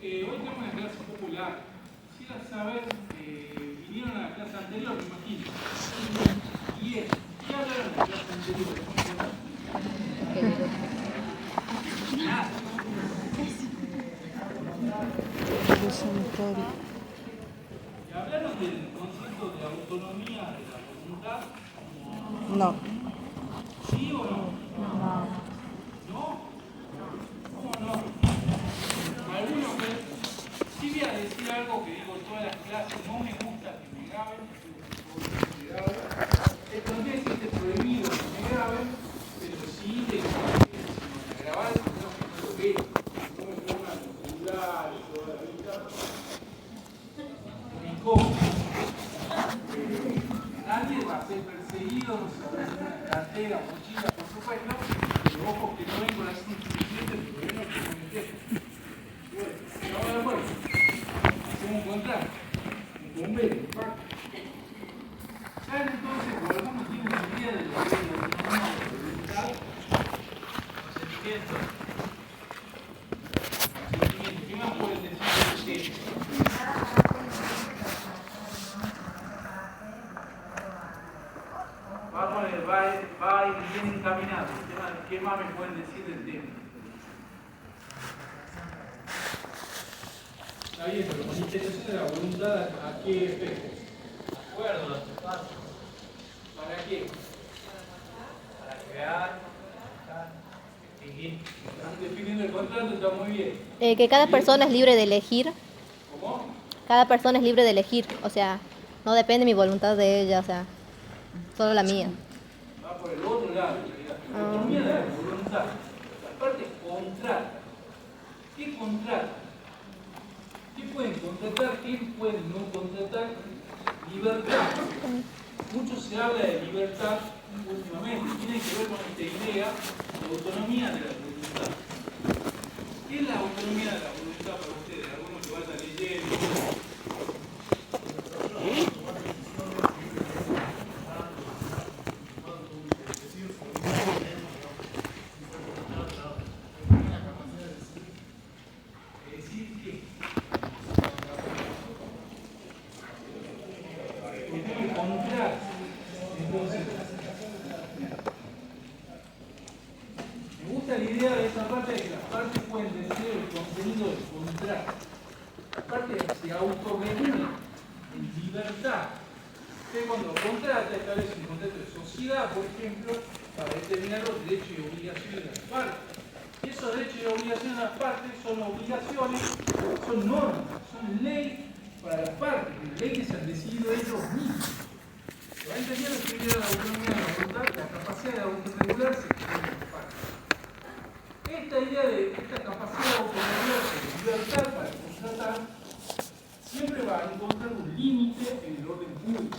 Hoy tenemos una clase popular. Quisiera saber, vinieron a la clase anterior, me imagino. Y es, ¿qué hablaron en la clase anterior? Nada. ¿Y hablaron del concepto de autonomía de la voluntad? No. ¿Sí o no? No. ¿No? ¿Cómo no? Algunos que sí voy a decir algo que digo en todas las clases, no me gusta que me graben, esto no quiere decir que es prohibido que me graben, pero sí de que si me graban, no lo veo, no me pongan los celulares, toda la vida, me incómodo. Nadie va a ser perseguido, no se va a ver una cartera, mochila, por supuesto, pero ojo que no vengo a hacer un suficiente, el problema es que no me entiendo. Bueno, estamos de acuerdo. Hacemos un contrato, un convenio, un pacto. ¿Saben entonces, o algunos tienen idea de lo que es la autonomía de la voluntad? Consentimiento. Consentimiento. ¿Qué más pueden decir de este tema? Va a ir bien encaminado. ¿Qué más me pueden decir del tema? Está bien, pero manifestación de la voluntad, ¿a qué efecto? Acuerdo, pasos. ¿Para qué? Para crear, distinguir. Están definiendo el contrato, está muy bien. Que cada persona es libre de elegir. ¿Cómo? Cada persona es libre de elegir. O sea, no depende mi voluntad de ella. O sea, solo la mía. Va por el otro lado, la autonomía de la voluntad. La parte contrata. ¿Qué contrata? ¿Qué pueden contratar? ¿Qué pueden no contratar? Libertad. Mucho se habla de libertad últimamente. Tiene que ver con esta idea de autonomía de la voluntad. ¿Qué es la autonomía de la voluntad para ustedes? Algunos que vayan leyendo. Me gusta la idea de esa parte de que las partes pueden decir el contenido del contrato. Las partes se autorregulan en libertad. Usted cuando contrata establece un contrato de sociedad, por ejemplo, para determinar los derechos y obligaciones de las partes. Y esos derechos y obligaciones de las partes son obligaciones, son normas, son ley para las partes, ley que se han decidido ellos mismos. ¿Va a entender lo que es la autonomía de la voluntad? La capacidad de autorregularse que tienen las partes. Esta idea de esta capacidad de autorregularse, de libertad para contratar, siempre va a encontrar un límite en el orden público.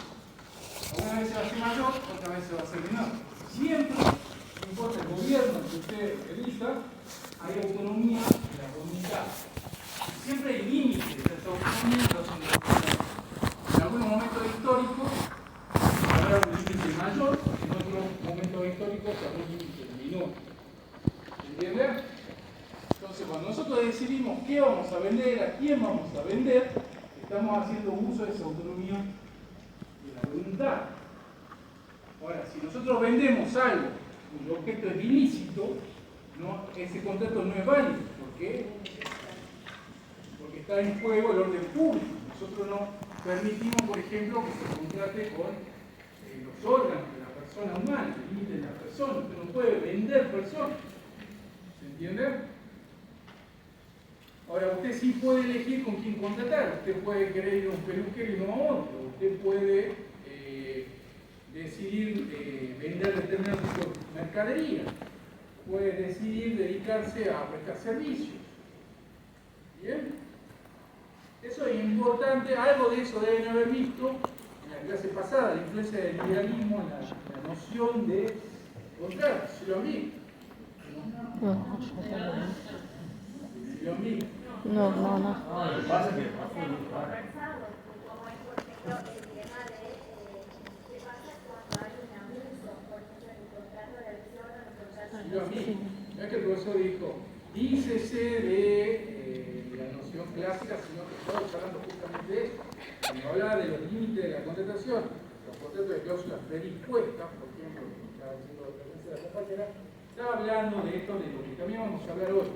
Algunas veces va a ser mayor, otras veces va a ser menor. Siempre, no importa el gobierno que usted elija, hay autonomía de la voluntad. Siempre hay límites de esa autonomía en algunos momentos históricos habrá un límite mayor, en otros momentos históricos habrá un límite menor. ¿Entiende? Entonces, cuando nosotros decidimos qué vamos a vender, a quién vamos a vender, estamos haciendo uso de esa autonomía de la voluntad. Ahora, si nosotros vendemos algo cuyo objeto es ilícito, ¿no? Ese contrato no es válido. ¿Por qué? Porque está en juego el orden público. Nosotros no permitimos, por ejemplo, que se contrate con los órganos de la persona humana, el límite de la persona. Usted no puede vender personas. ¿Se entiende? Ahora, usted sí puede elegir con quién contratar. Usted puede querer ir a un peluquero y no a otro. Usted puede decidir vender determinado tipo de mercadería. Puede decidir dedicarse a prestar servicios. ¿Bien? Eso es importante. Algo de eso deben haber visto en la clase pasada, la influencia del liberalismo en la noción de contrato. ¿Sí lo han visto? No, ¿Sí lo han visto? no. Lo que pasa es que ¿Sí lo han visto? Es que el profesor dijo, dícese de la noción noción clásica, sino que estamos hablando justamente de eso. Cuando hablaba de los límites de la contratación, los contratos de cláusulas predispuestas, por ejemplo, que estaba diciendo la presencia de la compañera, estaba hablando de esto, de lo que también vamos a hablar hoy.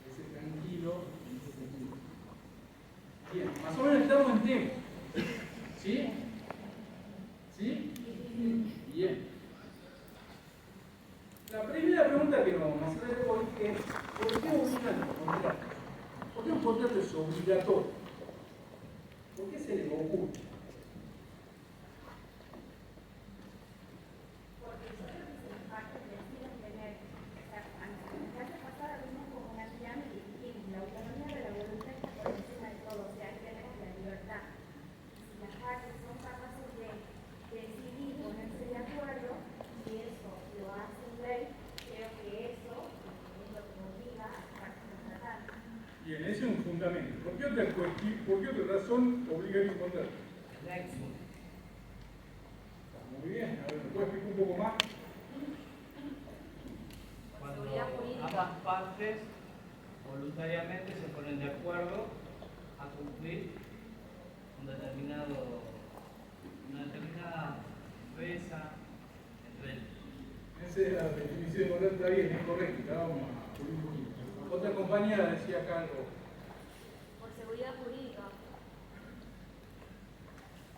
Ese tranquilo, en ese sentido. Bien, más o menos estamos en tema. ¿Sí? ¿Sí? Bien. La primera pregunta que nos vamos a hacer hoy es: ¿por qué obligan los contratos? ¿Por qué un contrato es obligatorio? ¿Por qué se le ocurre? Porque solo las partes deciden tener, o sea, en clase pasada vimos como una pirámide y dijimos, la autonomía de la voluntad está por encima de todo, o sea, hay que tener la libertad. Si las partes son capaces de decidir, ponerse de acuerdo, y eso lo hace ley, creo que eso es lo que obliga a las partes a tratar. Bien, ese es un fundamento. ¿Por qué otra razón obligaría un contrato? Nexo. Muy bien, a ver, ¿me puede explicar un poco más? Cuando Seguridad jurídica. ambas partes voluntariamente se ponen de acuerdo a cumplir una determinada empresa entre ellos. Esa es la definición de contrato, está bien, es correcto, estábamos a un poquito. Otra compañera decía acá algo. Por seguridad jurídica.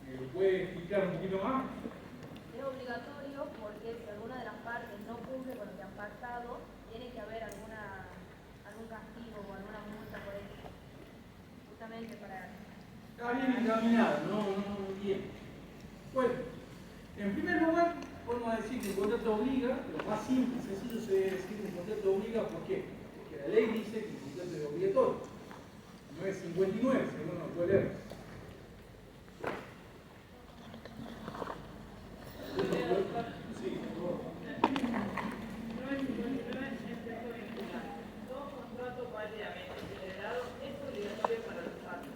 ¿Me lo puede explicar un poquito más? Es obligatorio porque si alguna de las partes no cumple con lo que han pactado, tiene que haber algún castigo o alguna multa por eso. Justamente para... Está bien encaminado, no, bien. Bueno, en primer lugar, podemos decir que un contrato obliga, lo más simple y sencillo sería decir que un contrato obliga, ¿por qué? Porque la ley dice que un contrato es obligatorio. No es 59, según nos puede leer. Sí, por favor. Todo contrato válidamente celebrado es obligatorio para los partes.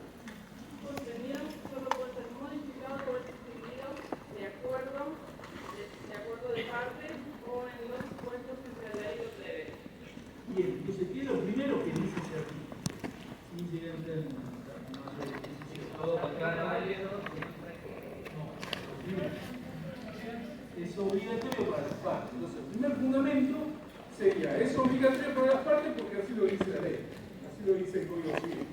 Su contenido solo puede ser modificado o extinguido de acuerdo de partes o en los supuestos entre ley o plebe. Bien, entonces, ¿qué es lo primero que dice ese artículo? Sin llegar a entrar en Todo contrato válido. No, lo primero. Es obligatorio para las partes. Entonces, el primer fundamento sería: es obligatorio para las partes porque así lo dice la ley, así lo dice el Código Civil.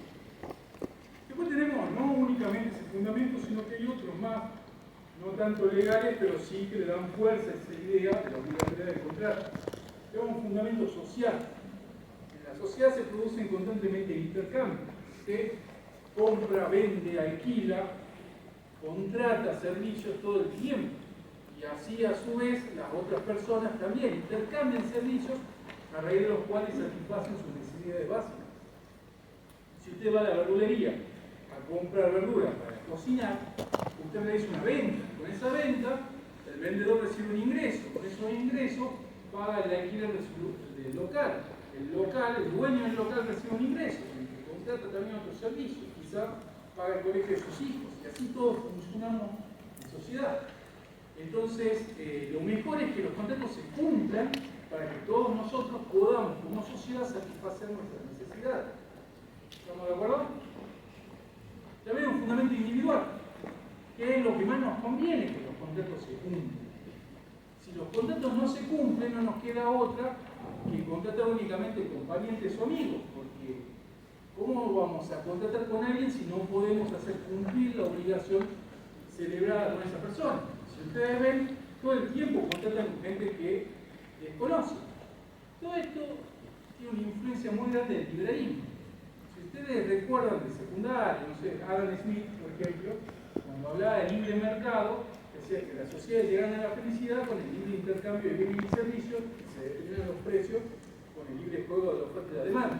Después tenemos no únicamente ese fundamento, sino que hay otros más, no tanto legales, pero sí que le dan fuerza a esa idea de la obligatoriedad del contrato. Tenemos un fundamento social. En la sociedad se producen constantemente intercambios. Usted compra, vende, alquila, contrata servicios todo el tiempo. Y así, a su vez, las otras personas también intercambian servicios a raíz de los cuales satisfacen sus necesidades básicas. Si usted va a la verdulería a comprar verduras para cocinar, usted realiza una venta. Con esa venta, el vendedor recibe un ingreso. Con esos ingresos, paga el alquiler del local. El dueño del local recibe un ingreso, el que contrata también otros servicios. Quizá paga el colegio de sus hijos. Y así todos funcionamos en sociedad. Entonces, lo mejor es que los contratos se cumplan para que todos nosotros podamos, como sociedad, satisfacer nuestras necesidades. ¿Estamos de acuerdo? También un fundamento individual, que es lo que más nos conviene que los contratos se cumplan. Si los contratos no se cumplen, no nos queda otra que contratar únicamente con parientes o amigos, porque ¿cómo vamos a contratar con alguien si no podemos hacer cumplir la obligación celebrada con esa persona? Si ustedes ven, todo el tiempo contratan con gente que desconoce. Todo esto tiene una influencia muy grande del liberalismo. Si ustedes recuerdan de secundaria, no sé, Adam Smith, por ejemplo, cuando hablaba de libre mercado, decía que las sociedades llegan a la felicidad con el libre intercambio de bienes y servicios, y se determinan los precios con el libre juego de la oferta y la demanda.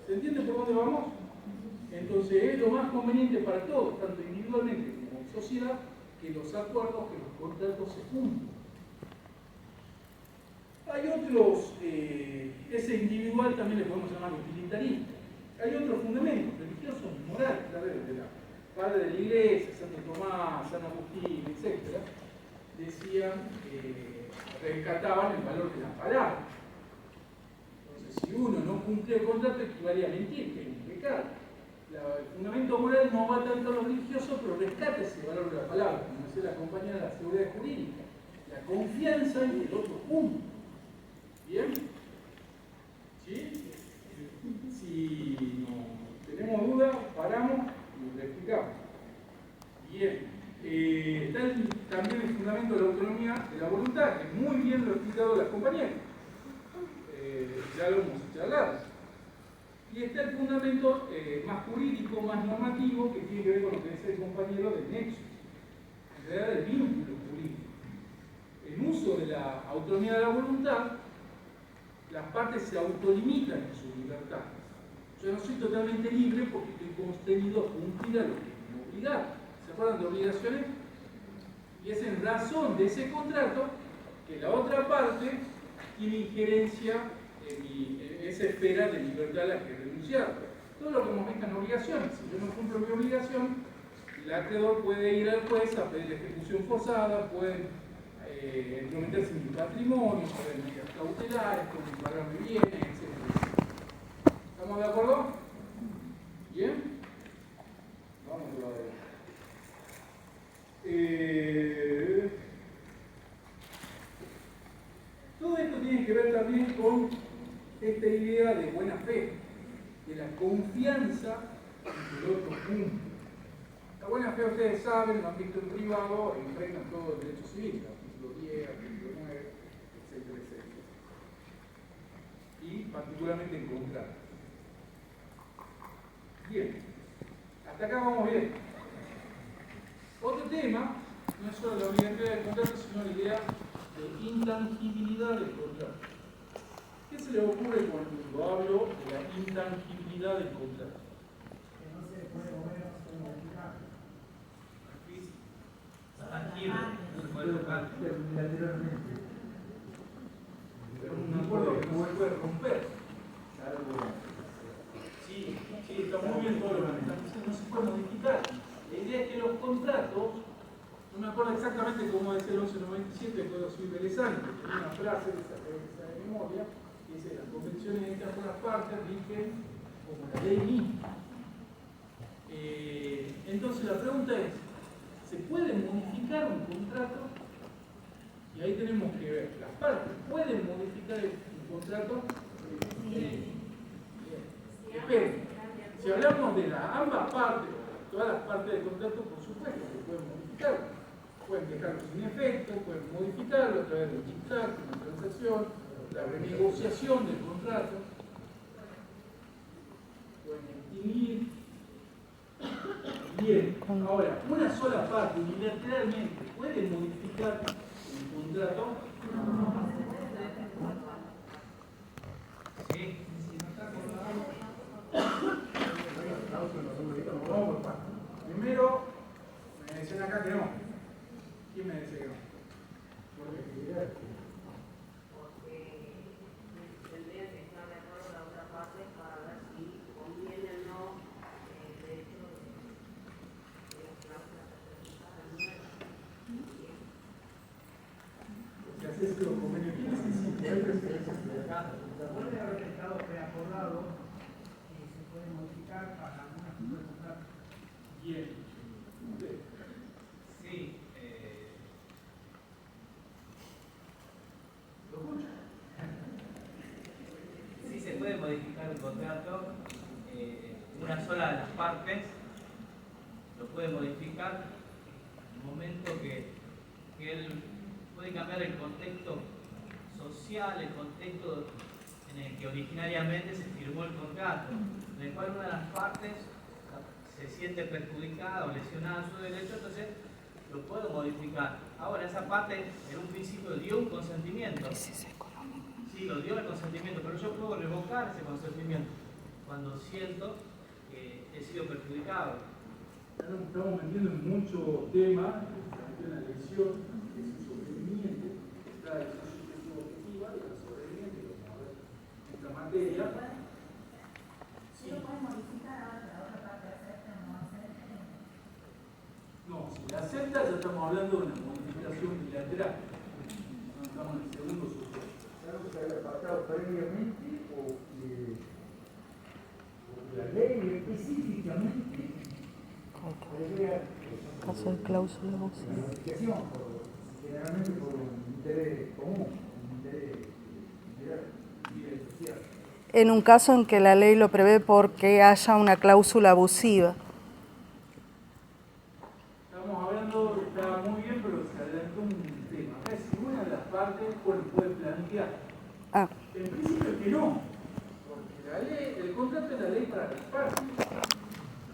¿Se entiende por dónde vamos? Entonces es lo más conveniente para todos, tanto individualmente como sociedad, que los acuerdos, que los contratos se cumplan. Hay otros, ese individual también le podemos llamar utilitarista. Hay otros fundamentos religiosos y morales, de la padre de la iglesia, Santo Tomás, San Agustín, etc. Decían, rescataban el valor de la palabra. Entonces, si uno no cumple el contrato, equivalía a mentir, que explicar. El fundamento moral no va tanto a lo religioso, pero rescata ese valor de la palabra, como decía la compañera de la seguridad jurídica. La confianza en el otro punto. ¿Bien? ¿Sí? Si no tenemos duda, paramos y lo explicamos. Bien. Está también el fundamento de la autonomía de la voluntad, que muy bien lo ha explicado las compañeras. Ya lo hemos charlado. Y está el fundamento más jurídico, más normativo, que tiene que ver con lo que dice el compañero del nexo, en realidad del vínculo jurídico. En uso de la autonomía de la voluntad, las partes se autolimitan en su libertad. Yo no soy totalmente libre porque estoy constreñido a cumplir a lo que me obligaron. ¿Se acuerdan de obligaciones? Y es en razón de ese contrato que la otra parte tiene injerencia en esa esfera de libertad a la que he renunciado. Todo lo que hemos visto en obligaciones. Si yo no cumplo mi obligación, el acreedor puede ir al juez a pedir ejecución forzada, puede entrometerse en mi patrimonio, puede medidas cautelares, puede pagarme bienes, etc. ¿Estamos de acuerdo? ¿Bien? Vamos a ver. Todo esto tiene que ver también con esta idea de buena fe, de la confianza en el otro punto. La buena fe, ustedes saben, lo han visto en privado, enfrentan todo el derecho civil, artículo 10, artículo 9, etcétera, etcétera. Y particularmente en contrato. Bien, hasta acá vamos bien. Otro tema no es solo la obligatoriedad del contrato, sino la idea de intangibilidad del contrato. ¿Qué se le ocurre cuando hablo de la intangibilidad del contrato? Que no se puede mover, no se puede modificar. Tangible, no se puede tocar. Un acuerdo que no se puede romper. Sí, está muy bien todo lo que me están diciendo, no se puede modificar. La idea es que los contratos, no me acuerdo exactamente cómo decía el 1197 del Código Civil Velezano, que tenía una frase de esa de memoria, que dice: las convenciones hechas por las partes rigen como la ley misma. Entonces la pregunta es: ¿se puede modificar un contrato? Y ahí tenemos que ver, ¿las partes pueden modificar un contrato? Depende. Si hablamos de ambas partes, todas las partes del contrato, por supuesto que pueden modificarlo. Pueden dejarlo sin efecto, pueden modificarlo a través de un dictamen, una transacción, la renegociación del contrato. Pueden extinguir. Bien, ahora, una sola parte unilateralmente puede modificar el contrato. Sí, si no está acordado. Vamos por partes. Primero, me decían acá que no. ¿Quién me dice que no? Porque tendría que estar de acuerdo la otra parte para ver si conviene o no el derecho de las cláusulas representadas. Si haces los convenios, ¿quién necesita? Puede haber estado preacordado que se puede modificar para alguna tipo de contrato. Bien. Sí, ¿Lo escucho? sí se puede modificar el contrato, una sola de las partes lo puede modificar en el momento que él puede cambiar el contexto social, el contexto en el que originariamente se firmó el contrato, en el cual una de las partes se siente perjudicada o lesionada en su derecho, entonces lo puedo modificar. Ahora, esa parte en un principio dio un consentimiento. Sí, lo dio el consentimiento, pero yo puedo revocar ese consentimiento cuando siento que he sido perjudicado. Estamos metiendo en mucho tema, en la elección, que es el sobreviviente, está la elección subjetiva y la sobreviviente, que vamos a ver en esta materia. ¿Sí lo pueden modificar ahora que la otra parte acepta o no acepta? No, si la acepta ya estamos hablando de una modificación bilateral. No estamos en el segundo sujeto. Algo que se había pactado previamente o que la ley Caso de cláusula abusiva. Generalmente por un interés común, un interés social. En un caso en que la ley lo prevé porque haya una cláusula abusiva. Estamos hablando, está muy bien, pero se adelantó un tema. Acá si una de las partes puede plantear. En principio que no, porque la ley, el contrato es la ley para las partes.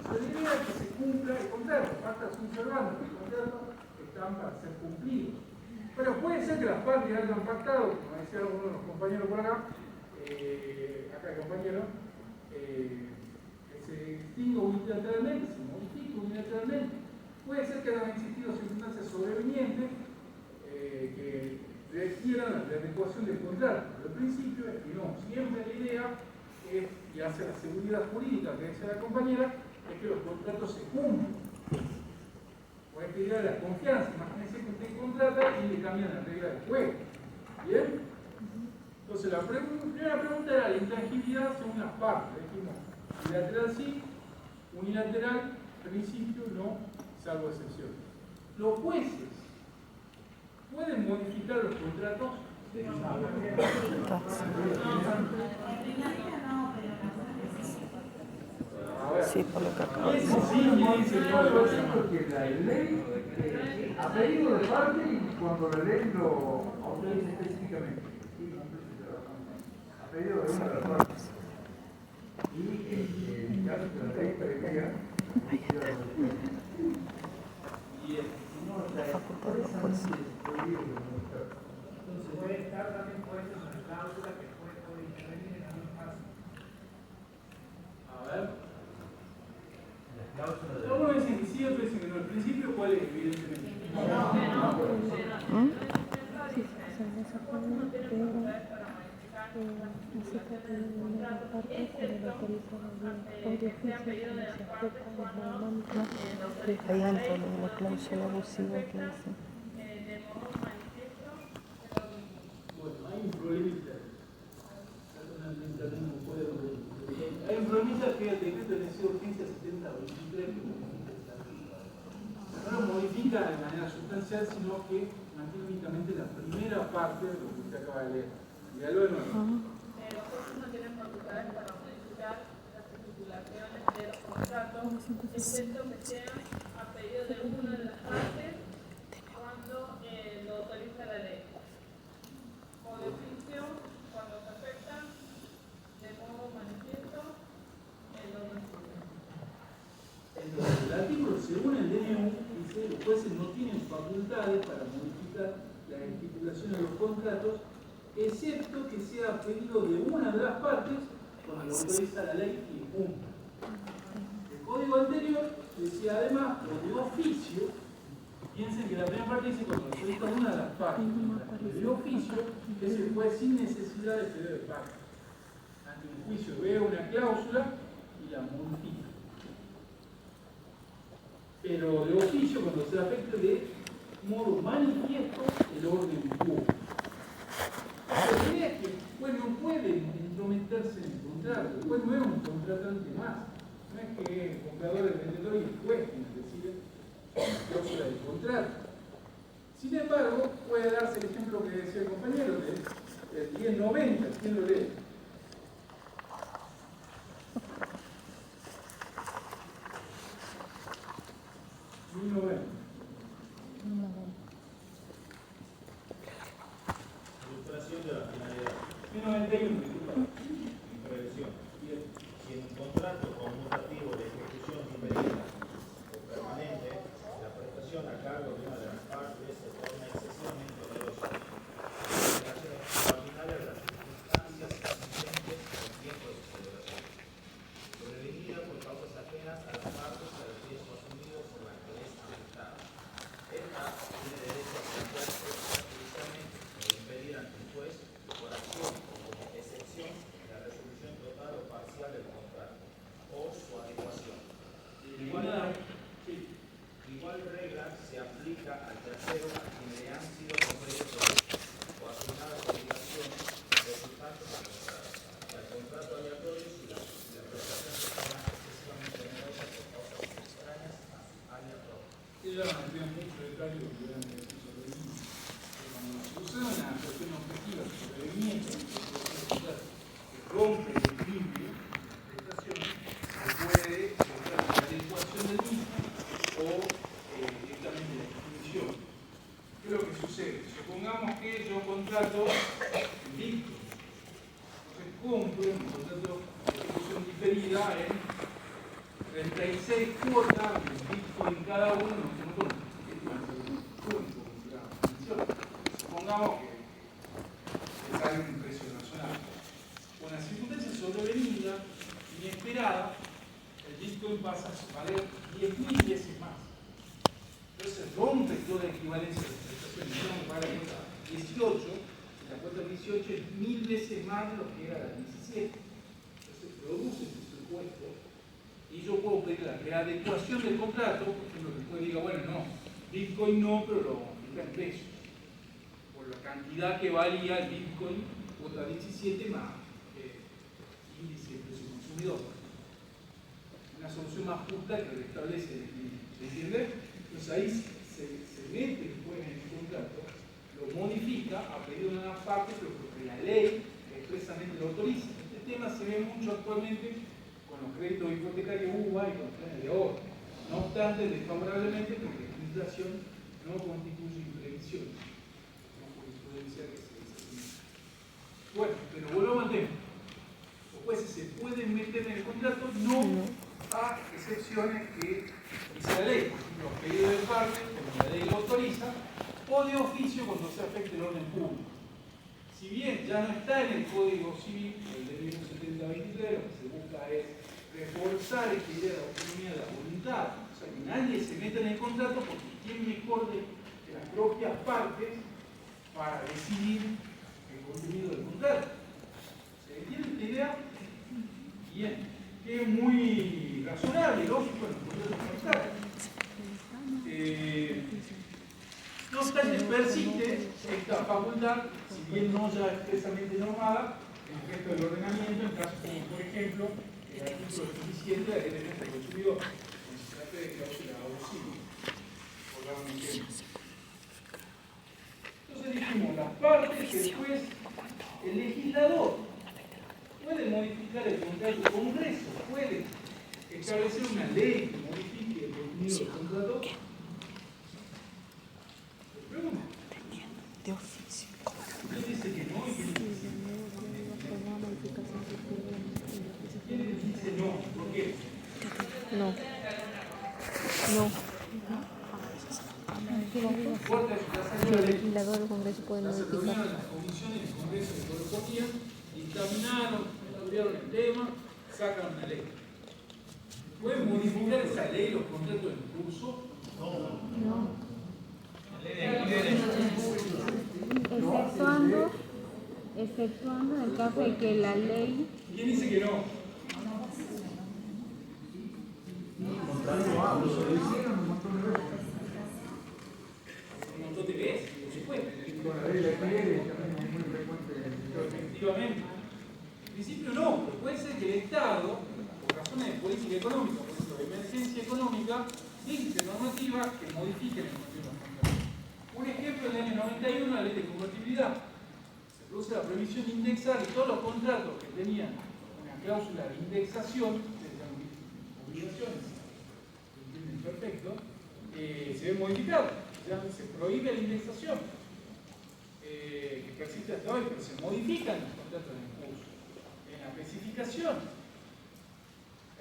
La idea es que se cumpla el contrato, falta observando que el contrato están para ser cumplidos. Pero puede ser que las partes hayan pactado, como decía uno de los compañeros por acá, el compañero, que se extinga unilateralmente, se modifique unilateralmente. Puede ser que hayan existido circunstancias sobrevenientes que requieran la adecuación del contrato. Pero el principio es que no, siempre la idea es, y hacia la seguridad jurídica que decía la compañera, es que los contratos se cumplen. Puede pedir a la confianza, imagínense que usted contrata y le cambian la regla del juego. ¿Bien? Entonces la primera pregunta era la intangibilidad según las partes. Dijimos, unilateral sí, unilateral, principio no, salvo excepciones. Los jueces pueden modificar los contratos. Sí, por lo que acabo de decir. Porque la ley ha pedido de parte y cuando la ley lo autoriza específicamente. Ha pedido de una de las partes. Y en el caso que la ley prevía, la facultad de la policía. Entonces debe estar también puesta una cláusula que puede intervenir en algún caso. A ver. Algunos dicen que sí, otros dicen que no. El principio, ¿cuál es? Evidentemente. Ahí entra lo de la cláusula abusiva que dice. Bueno, hay un problemita. Hay un problemita que el decreto de necesidad de urgencia 7023 no lo modifica de manera sustancial, sino que mantiene únicamente la primera parte de lo que usted acaba de leer. Dígalo de nuevo. Los jueces no tienen facultades para modificar las estipulaciones de los contratos, excepto que sean a pedido de una de las partes cuando lo autoriza la ley. O de oficio, cuando se afectan de modo manifiesto el orden público. Entonces, el artículo, según el DNU, dice que los jueces no tienen facultades para modificar las estipulaciones de los contratos, excepto que sea a pedido de una de las partes cuando lo autoriza la ley y cumple. El código anterior decía además, o de oficio, piensen que la primera parte dice cuando lo autoriza una de las partes, de oficio es el juez sin necesidad de pedido de parte. Ante un juicio ve una cláusula y la modifica. Pero de oficio, cuando se afecta de modo manifiesto el orden público. La idea es que el juez no puede intrometerse en el contrato, el juez no es un contratante más, no es que el comprador, el vendedor y el juez quienes deciden la cláusula del contrato. Sin embargo, puede darse el ejemplo que decía el compañero del 1090, ¿quién lo lee? Ilustración de la finalidad. 1091, disculpa. Previsión. Si en un contrato conmutativo de ejecución inmediata o permanente, la prestación a cargo de una de las partes se torna excesivamente onerosa. Consideraciones extraordinarias de las circunstancias existentes en tiempo de su celebración. Sobrevenida por causas ajenas a las partes y a los riesgos asumidos por la que es afectada. Esta tiene derecho a plantearse judicialmente o impedir ante un juez por acción o como excepción en Bitcoin. Entonces compro un contrato de ejecución diferida en 36 cuotas de Bitcoin cada uno, no sé cómo. Supongamos que sale un precio razonable. Con la circunstancia sobrevenida, inesperada, el Bitcoin pasa a valer 10.000 veces más. Entonces rompe toda la equivalencia de prestaciones. Yo no pagar la cuota 18, y la cuota 18 es 1000 veces más de lo que era la 17. Entonces produce ese supuesto y yo puedo pedir la readecuación del contrato, por ejemplo, que después diga, bueno, no, Bitcoin no, pero lo aumenta en pesos. Por la cantidad que valía el Bitcoin, cuota 17 más índice de precio consumidor. Una solución más justa que restablece el equilibrio. ¿Se entiende? Entonces ahí se mete después en el contrato, lo modifica a pedido de una parte, pero porque la ley expresamente lo autoriza. Este tema se ve mucho actualmente con los créditos hipotecarios UBA y con los planes de ahorro. No obstante, desfavorablemente porque la inflación no constituye imprevisión. No jurisprudencia que se dice así. Bueno, pero volvamos al tema. Los jueces se pueden meter en el contrato, no a excepciones que dice la ley, por ejemplo, a pedido de parte, como la ley lo autoriza, o de oficio cuando se afecte el orden público. Si bien ya no está en el Código Civil, el de 1723, lo que se busca es reforzar esta idea de la autonomía de la voluntad. O sea, que nadie se meta en el contrato porque ¿quién mejor que las propias partes para decidir el contenido del contrato? ¿Se entiende esta idea? Bien. Que es muy razonable, lógico, en los contratos comerciales. No obstante, persiste esta facultad, si bien no ya expresamente normada, en el resto del ordenamiento, en casos como, por ejemplo, el artículo 17 de la Ley de Defensa del Consumidor, cuando se trata de cláusula abusiva. Por dar un ejemplo. Entonces dijimos, las partes que el juez, el legislador, puede modificar el contrato del Congreso, puede establecer una ley que modifique el contenido del contrato. ¿Les pregunto? De oficio. ¿Quién dice que no y quién dice que sí? ¿Quién dice no? ¿Por qué? No. Corte, ya salió El la ley. legislador del Congreso puede Ya se modificar. reunieron las comisiones del Congreso de Economía, dictaminaron, estudiaron el tema, sacan una ley. ¿Pueden modificar esa ley los contratos en curso? No. Exceptuando en el caso de que la ley... ¿Quién dice que no? Un montón de veces, por supuesto. Efectivamente. En principio no, pero puede ser que el Estado, por razones de política económica, por ejemplo, de emergencia económica, dicte normativas que modifiquen el contenido de los contratos. Un ejemplo, en el año 91, la ley de convertibilidad. Se produce la previsión de indexar y todos los contratos que tenían una cláusula de indexación, que se llaman obligaciones, ¿entienden? Perfecto, se ven modificados. Ya se prohíbe la indexación, que persiste hasta hoy, pero se modifican los contratos en curso. En la especificación,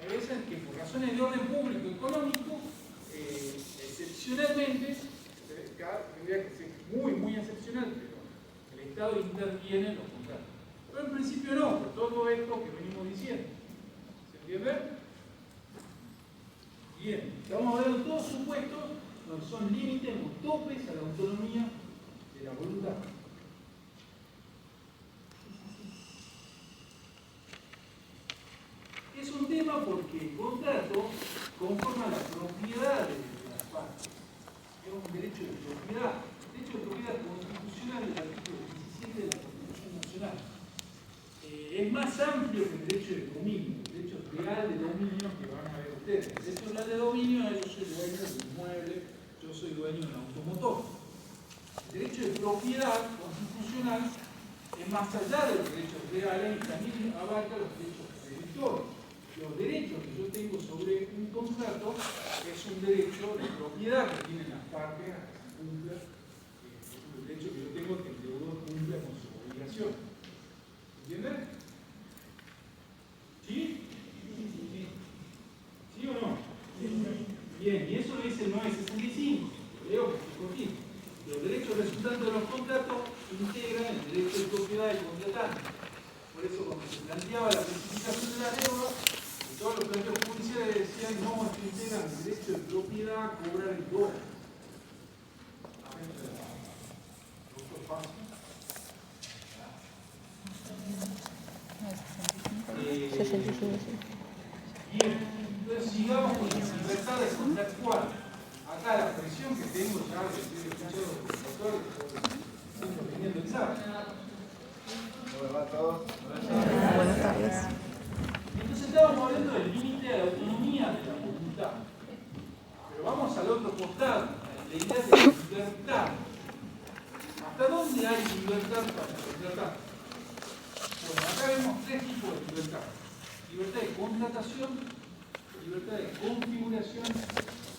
hay veces que por razones de orden público económico, excepcionalmente, tendría que ser muy excepcional, pero el Estado interviene en los contratos. Pero en principio no, por todo esto que venimos diciendo. ¿Se entiende? Bien, estamos hablando de todos supuestos donde son límites o topes a la autonomía de la voluntad. Es un tema porque el contrato conforma la propiedad de las partes. Es un derecho de propiedad. Derecho de propiedad constitucional del artículo 17 de la Constitución Nacional. Es más amplio que el derecho de dominio, el derecho real de dominio que van a ver ustedes. El derecho real de dominio es yo soy dueño del inmueble, yo soy dueño del automotor. El derecho de propiedad constitucional es más allá de los derechos reales y también abarca los derechos creditorios. Los derechos que yo tengo sobre un contrato es un derecho de propiedad que tienen las partes a que se cumpla. El derecho que yo tengo es que el deudor cumpla con su obligación decisión. ¿Entienden? ¿Sí? ¿Sí o no? Bien, y eso lo dice el 965. Leo que es cortito. Los derechos resultantes de los contratos integran el derecho de propiedad del contratante. Por eso, cuando se planteaba la especificación de la deuda, todos los planteos judiciales decían no, es que integran el derecho de propiedad a cobrar el dólar. Bien, entonces sigamos con las libertades contractuales. Acá la presión que tengo ya de ser escuchado de los profesores, siempre teniendo el examen. Buenas tardes. Entonces estábamos hablando del límite de la autonomía de la voluntad. Pero vamos al otro costado, la idea de la libertad. ¿Hasta dónde hay libertad para contratar? Bueno, acá vemos tres tipos de libertad. Libertad de contratación, libertad de configuración,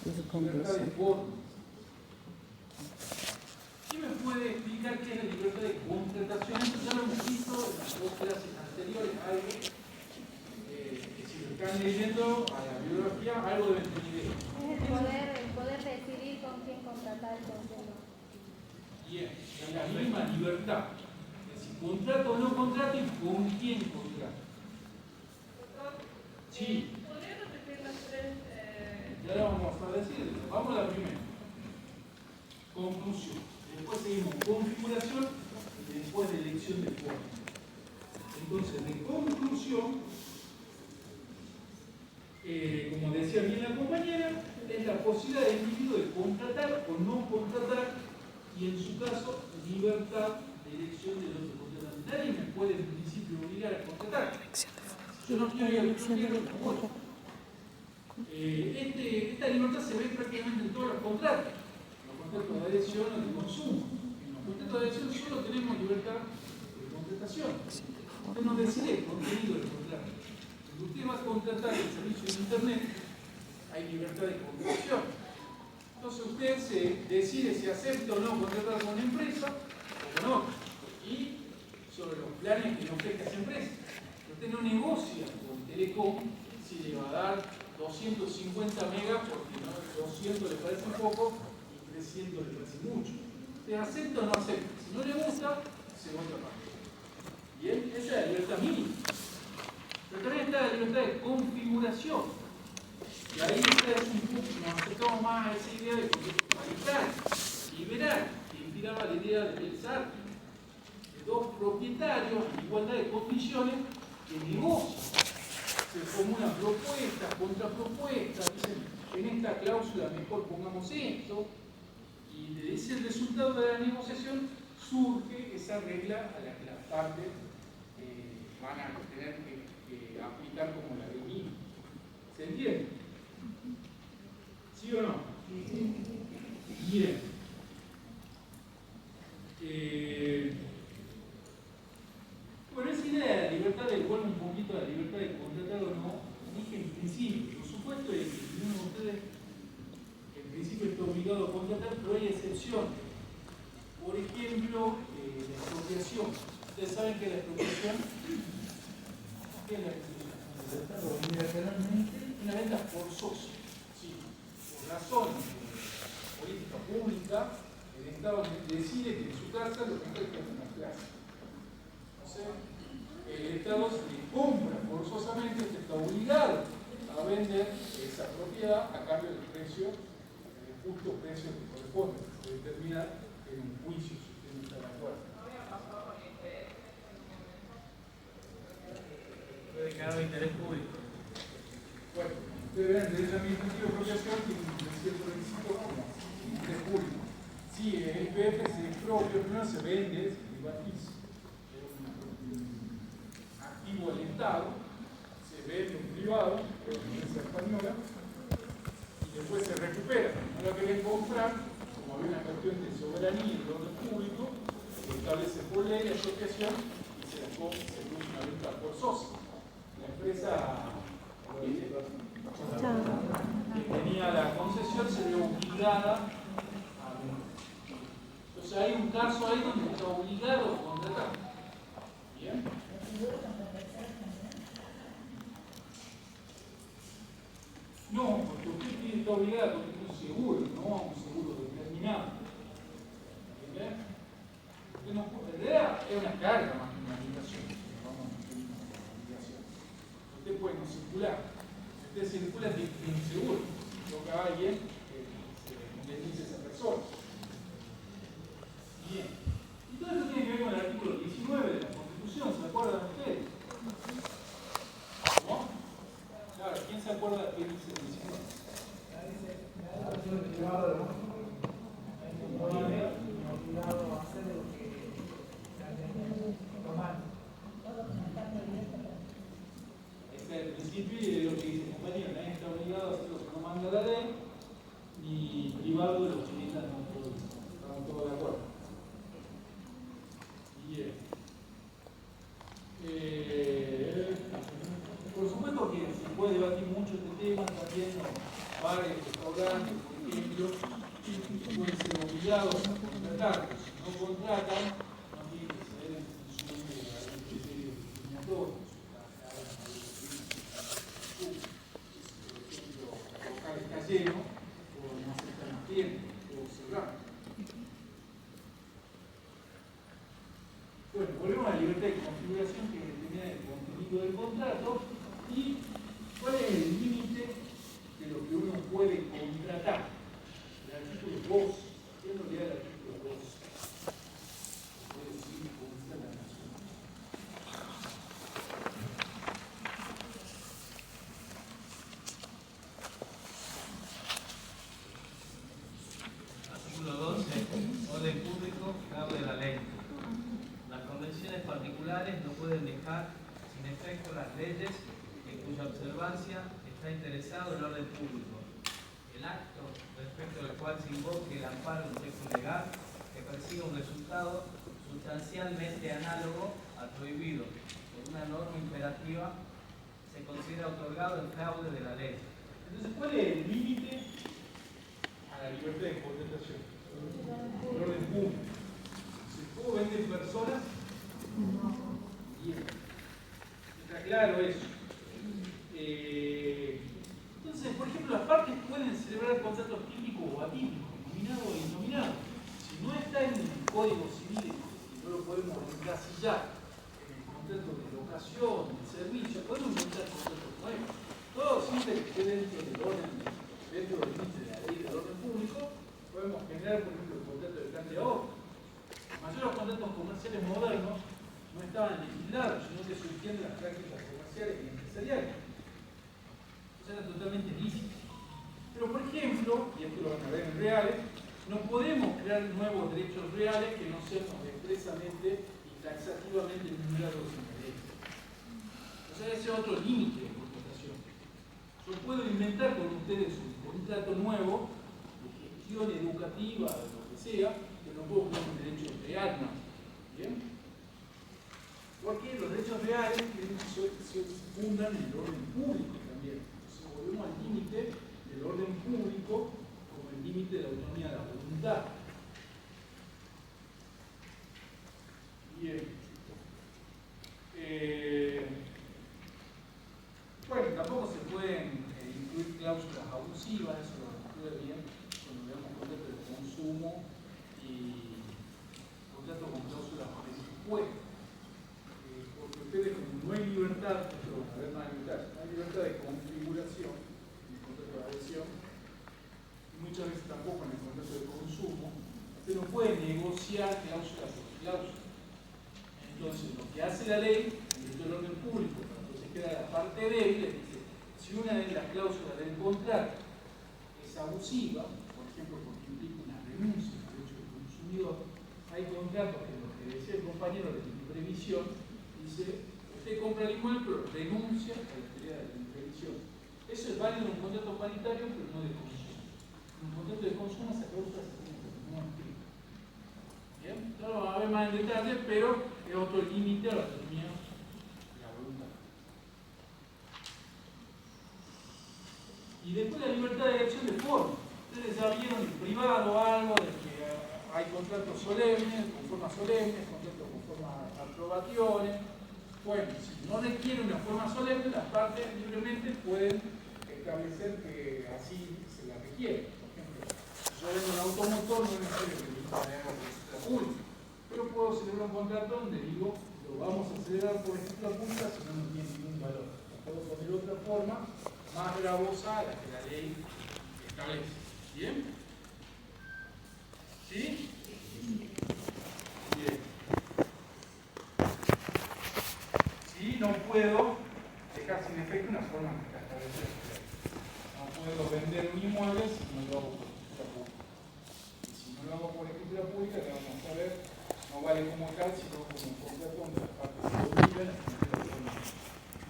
libertad de forma. ¿Quién me puede explicar qué es la libertad de contratación? Esto ya lo hemos visto en las dos clases anteriores. Algo que si lo están leyendo a la bibliografía, algo deben tener idea. Es el poder decidir con quién contratar con quién no. Bien, es la misma libertad. Es decir, contrato o no contrato y con quién contrato. Sí. ¿Podría repetir las tres? Ya lo vamos a decir. Vamos a la primera. Conclusión. Después seguimos configuración y después de elección de forma. Entonces, de conclusión, como decía bien la compañera, es la posibilidad del individuo de contratar o no contratar y en su caso, libertad de elección del otro contratante. Nadie me puede en principio obligar a contratar. Yo no quiero ir esta libertad se ve prácticamente en todos los contratos. Los contratos de adhesión o de consumo. En los contratos de adhesión solo tenemos libertad de contratación. Usted no decide el contenido del contrato. Cuando usted va a contratar el servicio de Internet, hay libertad de contratación. Entonces usted se decide si acepta o no contratar con una empresa o con otra. Y sobre los planes que le ofrezca esa empresa. Usted no negocia con Telecom si le va a dar 250 megas porque no, 200 le parece poco y 300 le parece mucho. ¿Usted acepta o no acepta? Si no le gusta, se va a otra parte. Bien, esa es la libertad mínima. Pero también está la libertad de configuración. Y ahí ustedes nos acercamos más a esa idea de igualdad, liberal, que inspiraba la idea de pensar de dos propietarios en igualdad de condiciones que negocian. Se formulan propuestas, contrapropuestas, dicen en esta cláusula mejor pongamos esto, y de ese resultado de la negociación surge esa regla a la que las partes van a tener que aplicar como la ley mínima. ¿Se entiende? ¿Sí o no? Bien. Bueno, esa idea de la libertad de vuelvo un poquito a la libertad de contratar o no, dije en principio, por supuesto que uno de ustedes en principio está obligado a contratar, pero hay excepciones. Por ejemplo, la expropiación. Ustedes saben que la expropiación, ¿qué es la expropiación? Unilateralmente una venta forzosa. Sí, por razones de política pública, el Estado decide que en su casa lo que hay que hacer una clase. El Estado se le compra forzosamente, usted está obligado a vender esa propiedad a cambio del precio, del justo precio que corresponde, se determina en un juicio si usted no está de acuerdo. Puede declarar de interés público. Bueno, ustedes ven, el derecho administrativo de expropiación tiene un cierto requisito como interés público. Si el IPF se expropia, primero se vende, se privatiza. Activo del Estado, se vende un privado, que es la empresa española, y después se recupera. No lo querés comprar, como había una cuestión de soberanía y de orden público, se establece por ley la expropiación y se produce una venta forzosa. La empresa que tenía la concesión se ve obligada a vender. Entonces hay un caso ahí donde está obligado a contratar. obligada a construir un seguro, no un seguro determinado. ¿Entiendes? En realidad es una carga más que una obligación. Vamos a tener una obligación. Usted puede no circular. Si usted circula, tiene un seguro. Toca a alguien que se indemnice a esa persona. Bien. Y todo esto tiene que ver con el artículo 19 de la Constitución, ¿se acuerdan ustedes? ¿No? Claro, ¿quién se acuerda de qué dice el 19? Este es el principio y lo que dice el compañero, nadie está obligado a hacer lo que no manda la ley, ni privado de los chilenos no todos. Estamos todos de acuerdo. Bien. Por supuesto que se puede debatir mucho este tema, también los bares, restaurantes, por ejemplo, pueden ser obligados a contratar, pero si no contratan, no tienen que ceder en función de algún criterio discriminatorio. Por ejemplo, el local está lleno, o no se están tiendas, o cerrado. Bueno, volvemos a la libertad de configuración que determina el contenido del contrato y cuál es el límite de lo que uno puede contratar. El artículo 2, ¿qué es lo que da el artículo 2? Puede decir cómo está la nación. Artículo 12. Orden público, cabo de la ley. Las convenciones particulares no pueden dejar sin efecto las leyes en cuya observancia está interesado el orden público. El acto respecto del cual se invoque el amparo de un texto legal que persiga un resultado sustancialmente análogo al prohibido por una norma imperativa se considera otorgado en fraude de la ley. Entonces, ¿cuál es el límite a la libertad de contratación? El orden público. ¿Puedo vender personas? Bien. Está claro eso. Entonces, por ejemplo, las partes pueden celebrar contratos típicos o atípicos, nominados e innominados. Si no está en el Código Civil y no lo podemos encasillar en el contrato de locación, de servicio, podemos inventar contratos nuevos. Todo siempre que esté dentro del orden, dentro del límite de la ley del orden público, podemos generar, por ejemplo, el contrato de plan de obra. La mayoría de los contratos comerciales modernos no estaban legislados, sino que surgían de las prácticas comerciales y empresariales. O sea, eran totalmente lícitos. Pero, por ejemplo, y esto lo van a ver en reales, no podemos crear nuevos derechos reales que no sean expresamente y taxativamente enumerados en la ley. O sea, ese es otro límite de contratación. Yo puedo inventar con ustedes un contrato nuevo de gestión educativa, de lo que sea, pero no puedo crear un derecho real, ¿no? ¿Bien? Porque los derechos reales se fundan en el orden público también. Entonces volvemos al límite del orden público como el límite de la autonomía de la voluntad. Bien. Bueno, tampoco se pueden incluir cláusulas abusivas, eso lo estuve bien cuando veamos contratos de consumo y contratos con cláusulas presupuestas. Porque ustedes, como no hay libertad, esto van a ver más en detalle, no hay libertad de configuración en el contrato de adhesión, y muchas veces tampoco en el contrato de consumo, usted no puede negociar cláusula por cláusula. Entonces, lo que hace la ley, en el orden público, para proteger a la parte débil, es dice, si una de las cláusulas del contrato es abusiva, por ejemplo, porque implica una renuncia al derecho del consumidor, hay contratos que lo que decía el compañero de previsión, dice, usted compra el inmueble, pero renuncia a la actividad de previsión. Eso es válido en un contrato paritario, pero no de consumo. En un contrato de consumo esa cláusula se tiene que no aplica. Bien, no lo vamos a ver más en detalle, pero es otro límite a la autonomía de la voluntad. Y después la libertad de elección de forma. Ustedes ya vieron en privado algo de que hay contratos solemnes, con formas solemnes, contratos con formas aprobaciones. Bueno, si no requiere una forma solemne, las partes libremente pueden establecer que así se se la requiere. Por ejemplo, si yo vendo un automotor, no es necesario que me haga política pública, pero puedo celebrar un contrato donde digo, lo vamos a celebrar por escritura pública si no, no tiene ningún valor. Puedo poner otra forma más gravosa a la que la ley establece. ¿Bien? ¿Sí? Bien. Sí, no puedo dejar sin efecto una forma que establece la ley. No puedo vender un inmueble si no lo hago por escritura pública. Y si no lo hago por escritura pública, le vamos a ver, no vale como tal, sino como un contrato donde las partes se obligan a tener la forma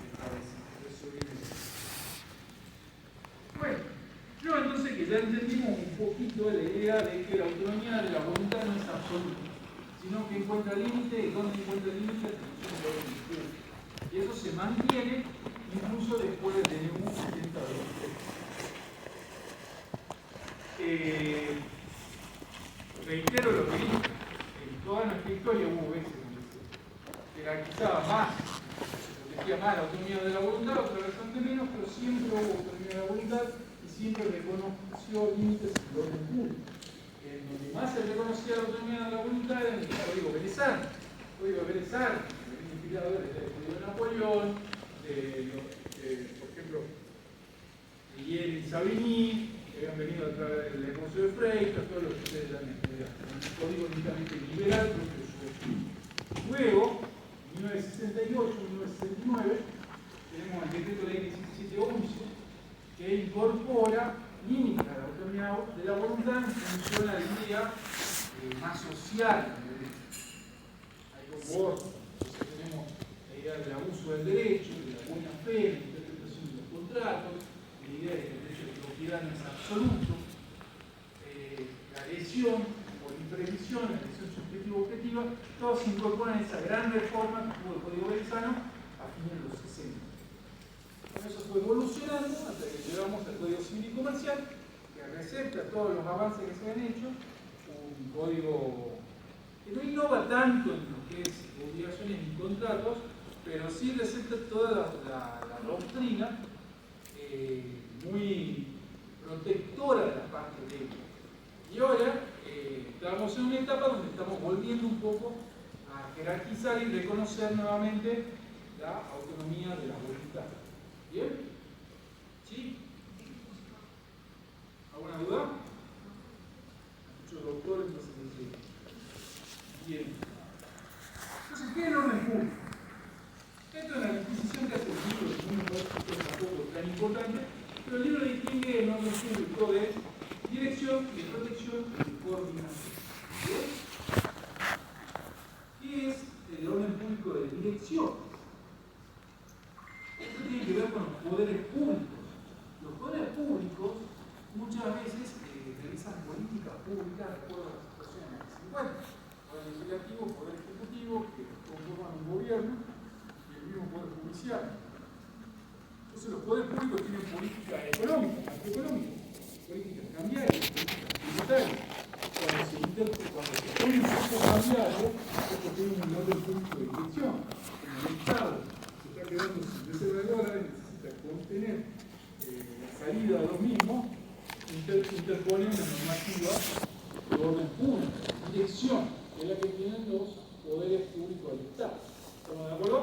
establecida. Eso viene. Bueno, creo entonces que ya entendimos un poquito la idea de que la autonomía de la voluntad no es absoluta, sino que encuentra límite, y donde encuentra límite la función de orden público. Y eso se mantiene incluso después del DNU 70. Reitero lo que dije, en toda nuestra historia hubo veces donde se jerarquizaba más, se protegía más la autonomía de la voluntad, otra bastante menos, pero siempre hubo autonomía de la voluntad y siempre reconoció límites en el orden público. En donde más se reconocía la autonomía de la voluntad era en el Código Berezano. El Código Berezano, el inspirador del Código de Napoleón, por ejemplo, Guillermo y Savigny, que habían venido a través del negocio de Freitas, todos los que ustedes ya han estudiado. Un código únicamente liberal, propio de su estilo. Luego, en 1968, 1969, tenemos el decreto de ley 1711, que incorpora límites a la autonomía de la voluntad en función a la idea más social del derecho. Hay comportos, entonces tenemos la idea del abuso del derecho, de la buena fe, la interpretación de los contratos, la idea de que el derecho de propiedad no es absoluto, la lesión por imprevisión, la lesión subjetiva-objetiva, todos se incorporan en esa gran reforma que tuvo el Código Berezano a fines de los 60. Eso fue evolucionando hasta que llegamos al Código Civil y Comercial, que recepta todos los avances que se han hecho, un código que no innova tanto en lo que es obligaciones y contratos, pero sí recepta toda la doctrina muy protectora de la parte de ella. Y ahora estamos en una etapa donde estamos volviendo un poco a jerarquizar y reconocer nuevamente la autonomía de la voluntad. ¿Bien? ¿Sí? ¿Alguna duda? Muchos doctores no se dicen. Bien. Entonces, ¿qué es el orden público? Esto es la distinción que hace el libro, que no me parece que es tampoco tan importante, pero el libro distingue el orden público de dirección, de protección y de coordinación. ¿Bien? ¿Qué es el orden público de dirección? Esto tiene que ver con los poderes públicos. Los poderes públicos muchas veces realizan políticas públicas de acuerdo a la situación en la que se encuentran. Poder legislativo, poder ejecutivo, que conforman un gobierno, y el mismo poder judicial. Entonces los poderes públicos tienen políticas económicas, macroeconómicas, políticas cambiarias, políticas tributarias. Cuando se pone un poco cambiario, esto tiene un orden público de dirección. En el Estado está quedando sin reserva de dólares, necesita contener la salida de los mismos, interpone una normativa de orden público, dirección, que es la que tienen los poderes públicos del Estado. ¿Estamos de acuerdo?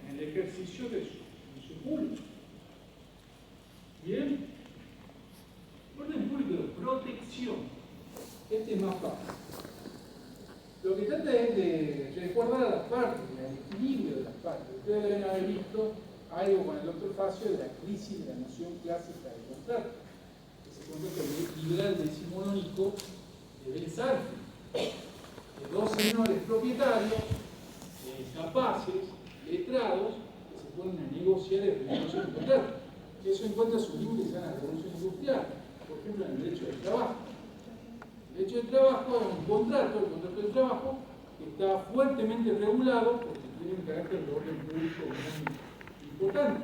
En el ejercicio de su función pública. Bien. Orden público de protección. Este es más fácil. Lo que trata es de resguardar a las partes, del equilibrio de las partes. Ustedes deben haber visto algo con el doctor Facio de la crisis de la noción clásica del contrato. Ese contrato liberal decimonónico de Belsarfi, de dos señores propietarios, capaces, letrados, que se ponen a negociar el negocio del contrato. Eso encuentra sus límites en la revolución industrial, por ejemplo en el derecho del trabajo. El derecho del trabajo es un contrato, el contrato del trabajo, que está fuertemente regulado porque tiene un carácter de orden público muy importante.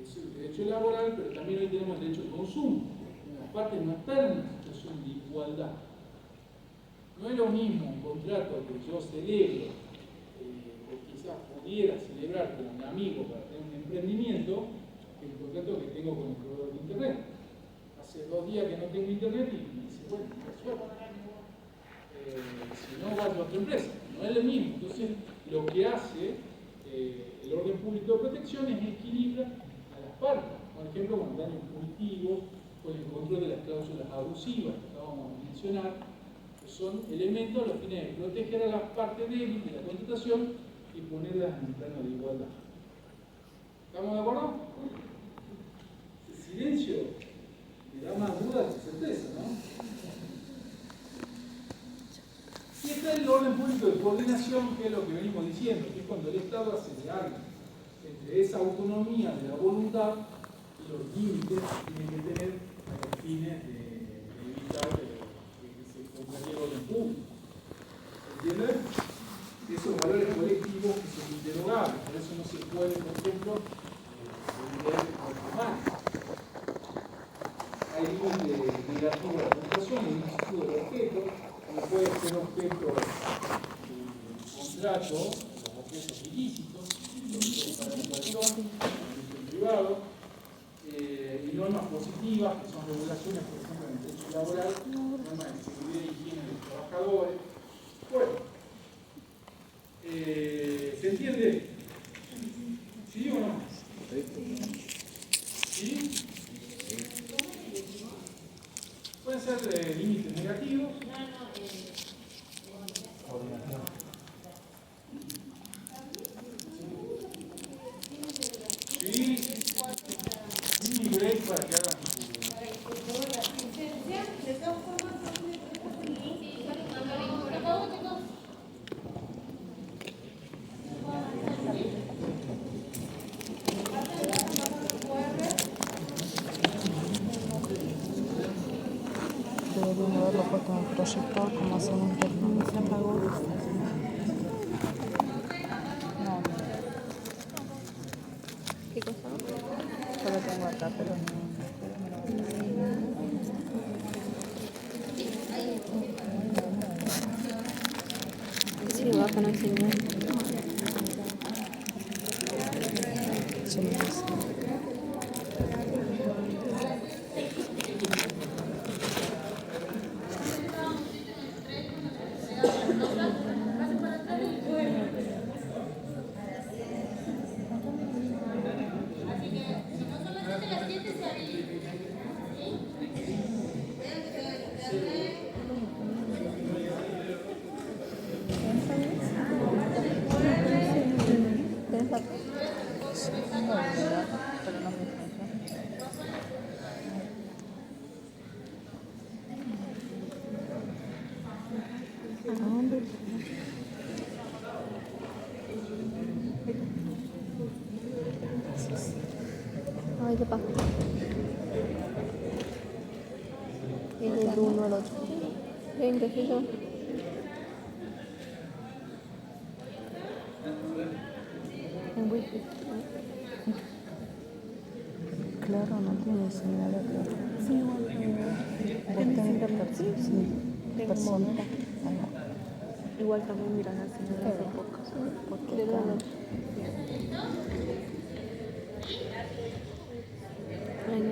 Es el derecho laboral, pero también hoy tenemos el derecho al consumo. Las partes no están en una situación de igualdad. No es lo mismo un contrato que yo celebro, o quizás pudiera celebrar con un amigo para tener un emprendimiento, que el contrato que tengo con el proveedor de internet. hace 2 días que no tengo internet y me dice, bueno, qué suerte. Si no, vas a otra empresa. No es lo mismo. Entonces, lo que hace el orden público de protección es equilibrar a las partes. Por ejemplo, con daños punitivos, con el control de las cláusulas abusivas que acabamos de mencionar, que son elementos a los fines de proteger a las partes débiles de la contratación y ponerlas en un plano de igualdad. ¿Estamos de acuerdo? El silencio le da más dudas que certeza, ¿no? Y está el orden público de coordinación, que es lo que venimos diciendo, que es cuando el Estado hace de algo entre esa autonomía de la voluntad y los límites que tiene que tener a los fines de evitar que se contraríe el orden público. ¿Entienden? Esos valores colectivos que son interrogables, por eso no se puede, por ejemplo, volver a hay límites negativos a la reputación, hay un instituto de objeto, como puede ser objeto de contrato, los objetos ilícitos, para la operación, el privado, y normas positivas, que son regulaciones, por ejemplo, en el derecho laboral, normas de seguridad y higiene de los trabajadores. Bueno, ¿se entiende? ¿Sí o no? ¿Sí? Pueden ser límites negativos. Sí. Y break para que hagan Deberían haberlo puesto en el proyector como hace un interno. Se apagó. No. ¿Qué cosa? Yo lo tengo acá, pero no. Sí, baja no señal. Sí, sí. Ay, ¿qué pasa? Es del 1 al 8. 20, ¿sí yo? En wifi. Claro, no tiene señal acá. Sí, igual. ¿Vos tenés internet? Sí. Persona. Igual también miran la señal hace poco. Porque acá... Ay, no.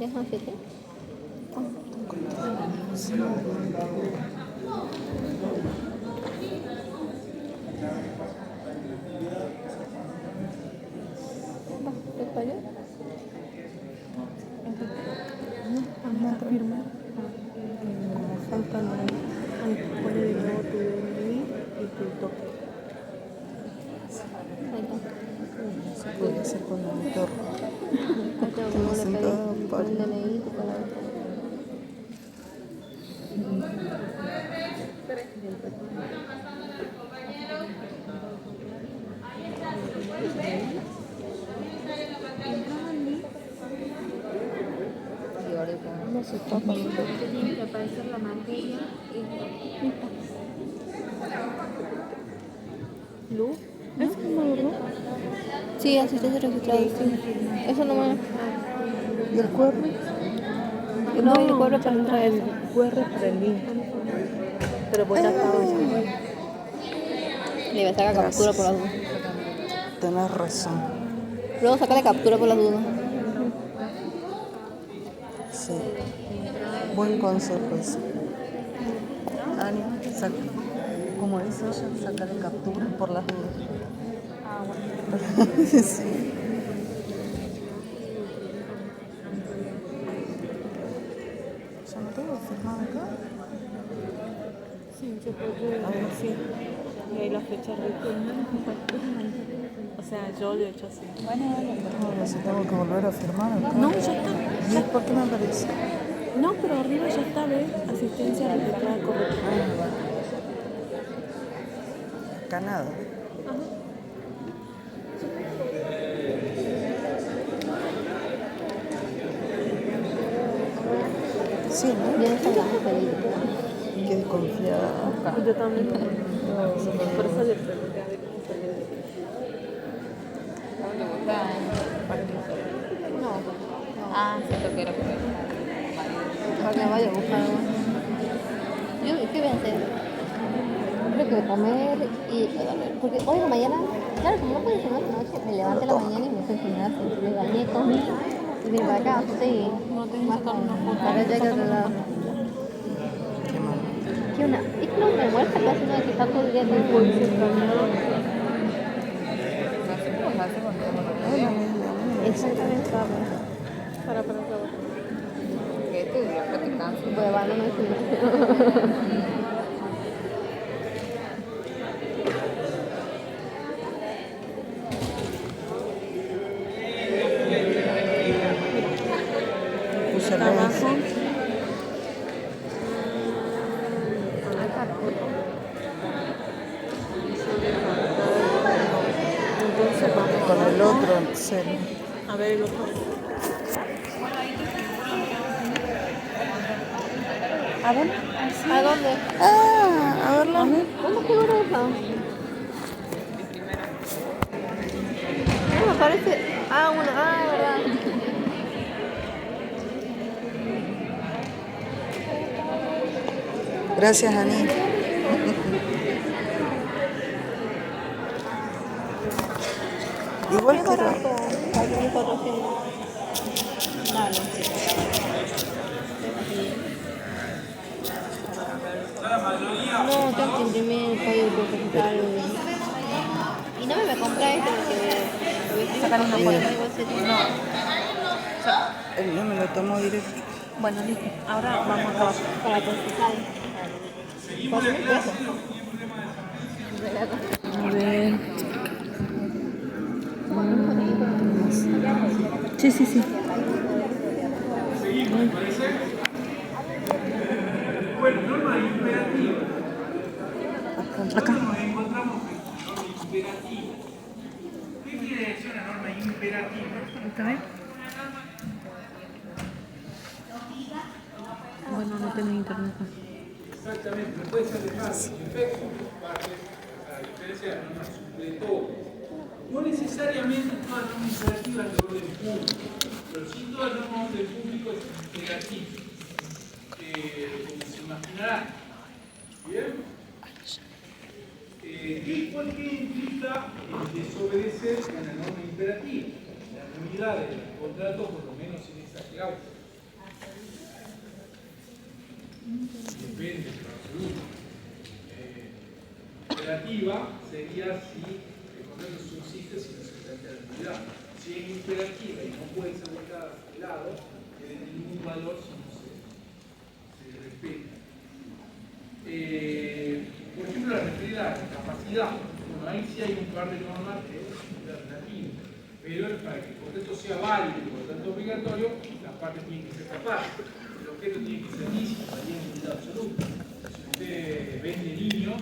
¿Ya son 7? ¿Te falló? No firma. Falta poner el nuevo tu DNI y tu toque. Ahí está. Se puede hacer con el monitor. Acá como le pedí con el DNI, tu palabra. No se tapa. Tiene que aparecer la materia. ¿Luz? ¿Es como verdad? Sí, asistencia registrada, sí. Eso no me... ¿Y el QR? No, el QR para entrar. El QR para el link. Pero pues ya estaba. Le voy a sacar captura por algo. Tenés razón. Luego sacarle captura por las dudas. Sí. Buen consejo ese. Ani, como dice ella, sacarle captura por las dudas. Ah, bueno. Sí. ¿Ya no tengo firmado acá? Sí, yo puedo sí. Y ahí la fecha de o sea, yo lo he hecho así. Bueno, Ahora sí tengo que volver a firmar acá. no, ya está. ¿Y por qué me aparece? No, pero arriba ya está, ¿ves? Asistencia registrada correcta. Acá nada. Sí, ¿no? Yo no sabía más feliz. Qué desconfiada. Yo también. Por eso le pregunté a ver cómo salía. No. Ah, siento que era por eso. Para que vaya a buscar algo. Yo, ¿qué voy a hacer? Creo que comer y... Porque hoy en la mañana, claro, como no puedo cenar de noche, me levanté en la mañana y me fui a cenar, me bañé, comí y vine para acá. Sí, No tengo más sacar una foto. para allá que otro lado. Qué mal. ¿Qué una? Es que no me muestra casi nada que está todo el día en el exactamente. Para. ¿Qué te diría que te canso? Pues va, no me fui. Puse Acá abajo. Entonces vamos con el otro, en serio. a ver el otro. ¿A ver? ¿A dónde? Ah, a verla. ¿Dónde figura eso? No me parece. Ah, una. Ah, verdad. Gracias, Ani. Igual Qué quiero. barato. 4.400. Dale. No, tengo que imprimir el código publicitario. Y no me compré este porque Sacar una foto. No. El mío me lo tomo directo. Bueno, listo. Ahora vamos acá abajo. Para consultar. A ver. Sí, sí, sí. Bueno, norma imperativa. Acá. Nos encontramos con la norma imperativa. ¿Qué quiere decir una norma imperativa? ¿Esta vez? Bueno, no tengo internet. Exactamente, no puede ser de fácil. Efecto, parte, a diferencia de las normas supletorias. No necesariamente todas las normas imperativas de orden público, pero sí todas las normas de orden público es imperativo. Como se imaginarán. ¿Bien? ¿Por qué implica desobedecer a la norma imperativa? La nulidad del contrato, por lo menos en esa cláusula. Depende, pero absoluto. Imperativa sería si el contrato subsiste si no se plantea la nulidad. Si es imperativa y no puede ser dejada de lado, tiene ningún valor si no se respeta. Por ejemplo, la referida a la capacidad. Bueno, ahí sí hay un par de normas de alternativa. Pero para que el contrato sea válido y por tanto obligatorio, las partes tienen que ser capaces. El objeto tiene que ser lícito, tiene utilidad absoluta. Si usted vende niños,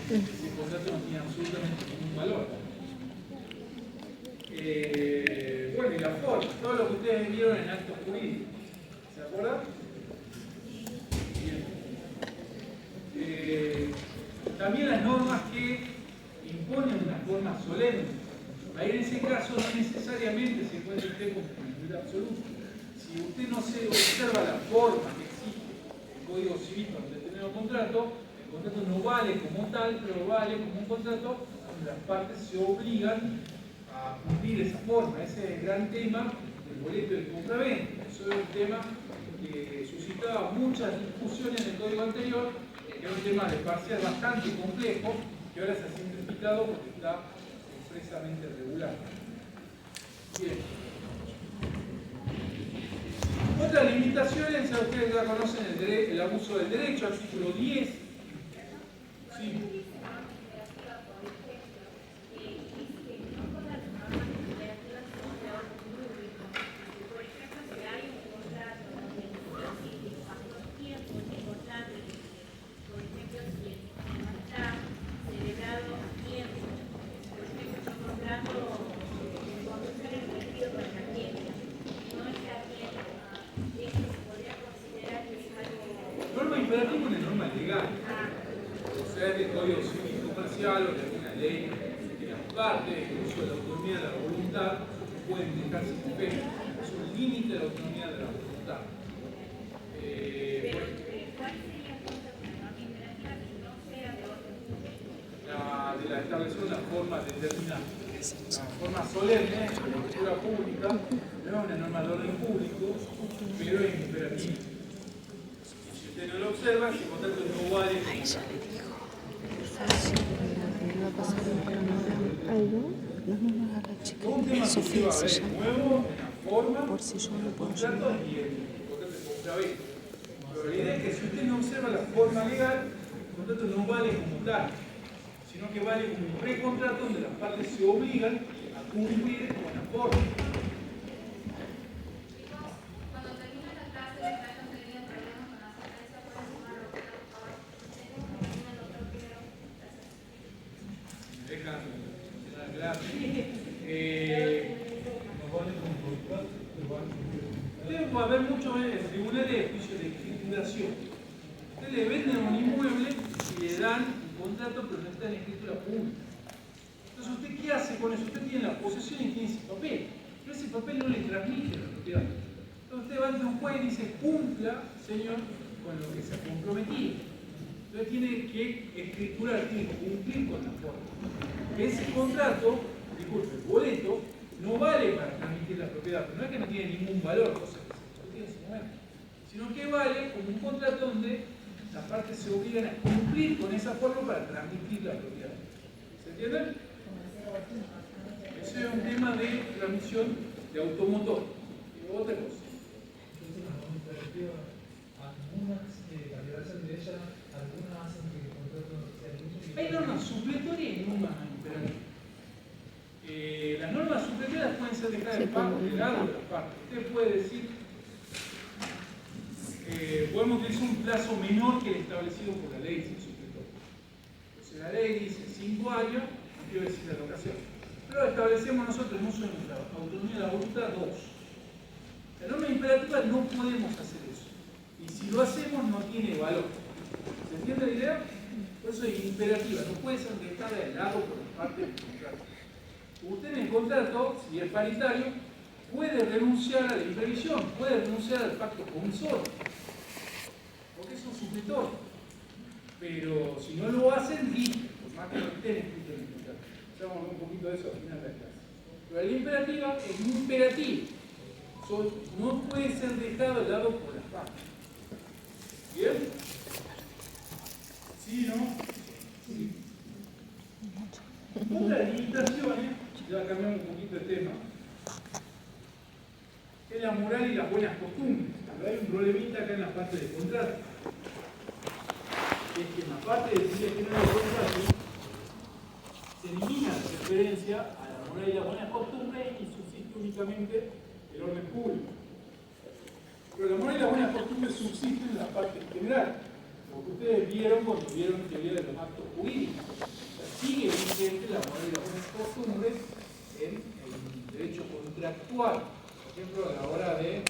ese contrato no tiene absolutamente ningún valor. Bueno, y la forma, todo lo que ustedes vieron en actos jurídicos. ¿Se acuerdan? Bien. También las normas que imponen una forma solemne. Ahí en ese caso no necesariamente se encuentra usted con nulidad absoluta. Si usted no se observa la forma que existe en el Código Civil para un determinado contrato, el contrato no vale como tal, pero vale como un contrato donde las partes se obligan a cumplir esa forma. Ese es el gran tema del boleto de compraventa. Eso es un tema que suscitaba muchas discusiones en el código anterior, que era un tema de parcial bastante complejo, que ahora se ha simplificado porque está expresamente regulado. Bien. Otras limitaciones, ya ustedes ya conocen el abuso del derecho, artículo 10. Sí. Norma imperativa es una norma legal, o sea, es del Código Civil Comercial o de alguna ley que las partes, el uso de la autonomía de la voluntad, pueden dejar sin efecto. Es un límite de la autonomía de la voluntad. De la establecer una forma determinada, una forma solemne, de lectura pública, no es una norma de orden público, pero es imperativa. Si usted no lo observa, si por tanto no vale. Un tema que se va a ver nuevo, en la forma, los contratos y el contrato de compraventa. Pero la idea es que si usted no observa la forma legal, el contrato no vale como tal, sino que vale como un precontrato donde las partes se obligan a cumplir con la forma. Cuando termina la clase, le traigo un tenido problemas con la sentencia, por encima de lo que por favor. Tengo que terminar el otro primero. Me deja cerrar clase. Debe haber muchos tribunales de juicio de escrituración. Ustedes le venden un inmueble y le dan contrato, pero no está en escritura pública. Entonces, ¿usted qué hace con eso? Usted tiene la posesión y tiene ese papel, pero ese papel no le transmite la propiedad. Entonces, usted va ante un juez y dice, cumpla, señor, con lo que se ha comprometido. Entonces, tiene que escriturar, tiene que cumplir con la forma. Ese contrato, disculpe, el boleto, no vale para transmitir la propiedad, pero no es que no tiene ningún valor, cosa que se discutía en ese momento, sino que vale como un contrato donde las partes se obligan a cumplir con esa forma para transmitir la propiedad. ¿Se entiende? Ese es un tema de transmisión de automotor. Y otra cosa. Hay normas supletorias y normas imperativas. Las normas supletorias pueden ser dejadas de parte de lado de las partes. Usted puede decir, podemos utilizar un plazo menor que el establecido por la ley sin supletorio. Entonces la ley dice 5 años, no quiero decir la locación, pero establecemos nosotros en uso de nuestra autonomía de la voluntad 2. La norma imperativa no podemos hacer eso. Y si lo hacemos no tiene valor. ¿Se entiende la idea? Por eso es imperativa, no puede ser dejada de lado por parte del contrato. Usted en el contrato, si es paritario, puede renunciar a la imprevisión, puede renunciar al pacto comisor, porque es un supletorio. Pero si no lo hacen, listo, por más que no estén escritos en el contrato. Ya vamos a ver un poquito de eso al final de la clase. Pero la imperativa es imperativa. No puede ser dejado de lado por las partes. ¿Bien? ¿Sí, no? Sí. Otras limitaciones, ya cambiamos un poquito de tema, es la moral y las buenas costumbres. Pero hay un problemita acá en la parte del contrato. Es que en la parte del Código General del Contrato se elimina la referencia a la moral y las buenas costumbres y subsiste únicamente el orden público. Pero la moral y las buenas costumbres subsisten en la parte general, lo que ustedes vieron cuando vieron teoría de los actos jurídicos. O sea, sigue vigente la moral y las buenas costumbres en el derecho contractual, por ejemplo, a la hora de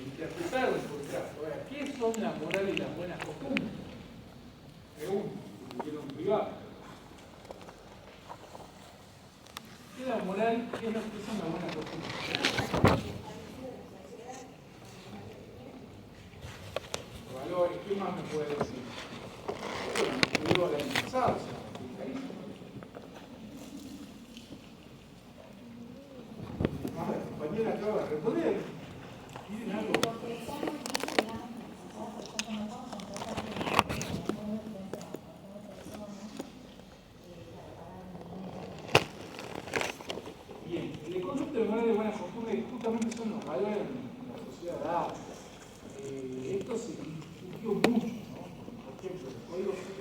interpretar un contrato. Ahora, ¿qué son la moral y las buenas costumbres? Pregunto, si quiero un privado. ¿Qué es la moral? ¿Qué es lo que son las buenas costumbres? Valores, ¿qué más me puede decir? Bueno, me lo el año pasado, o sea,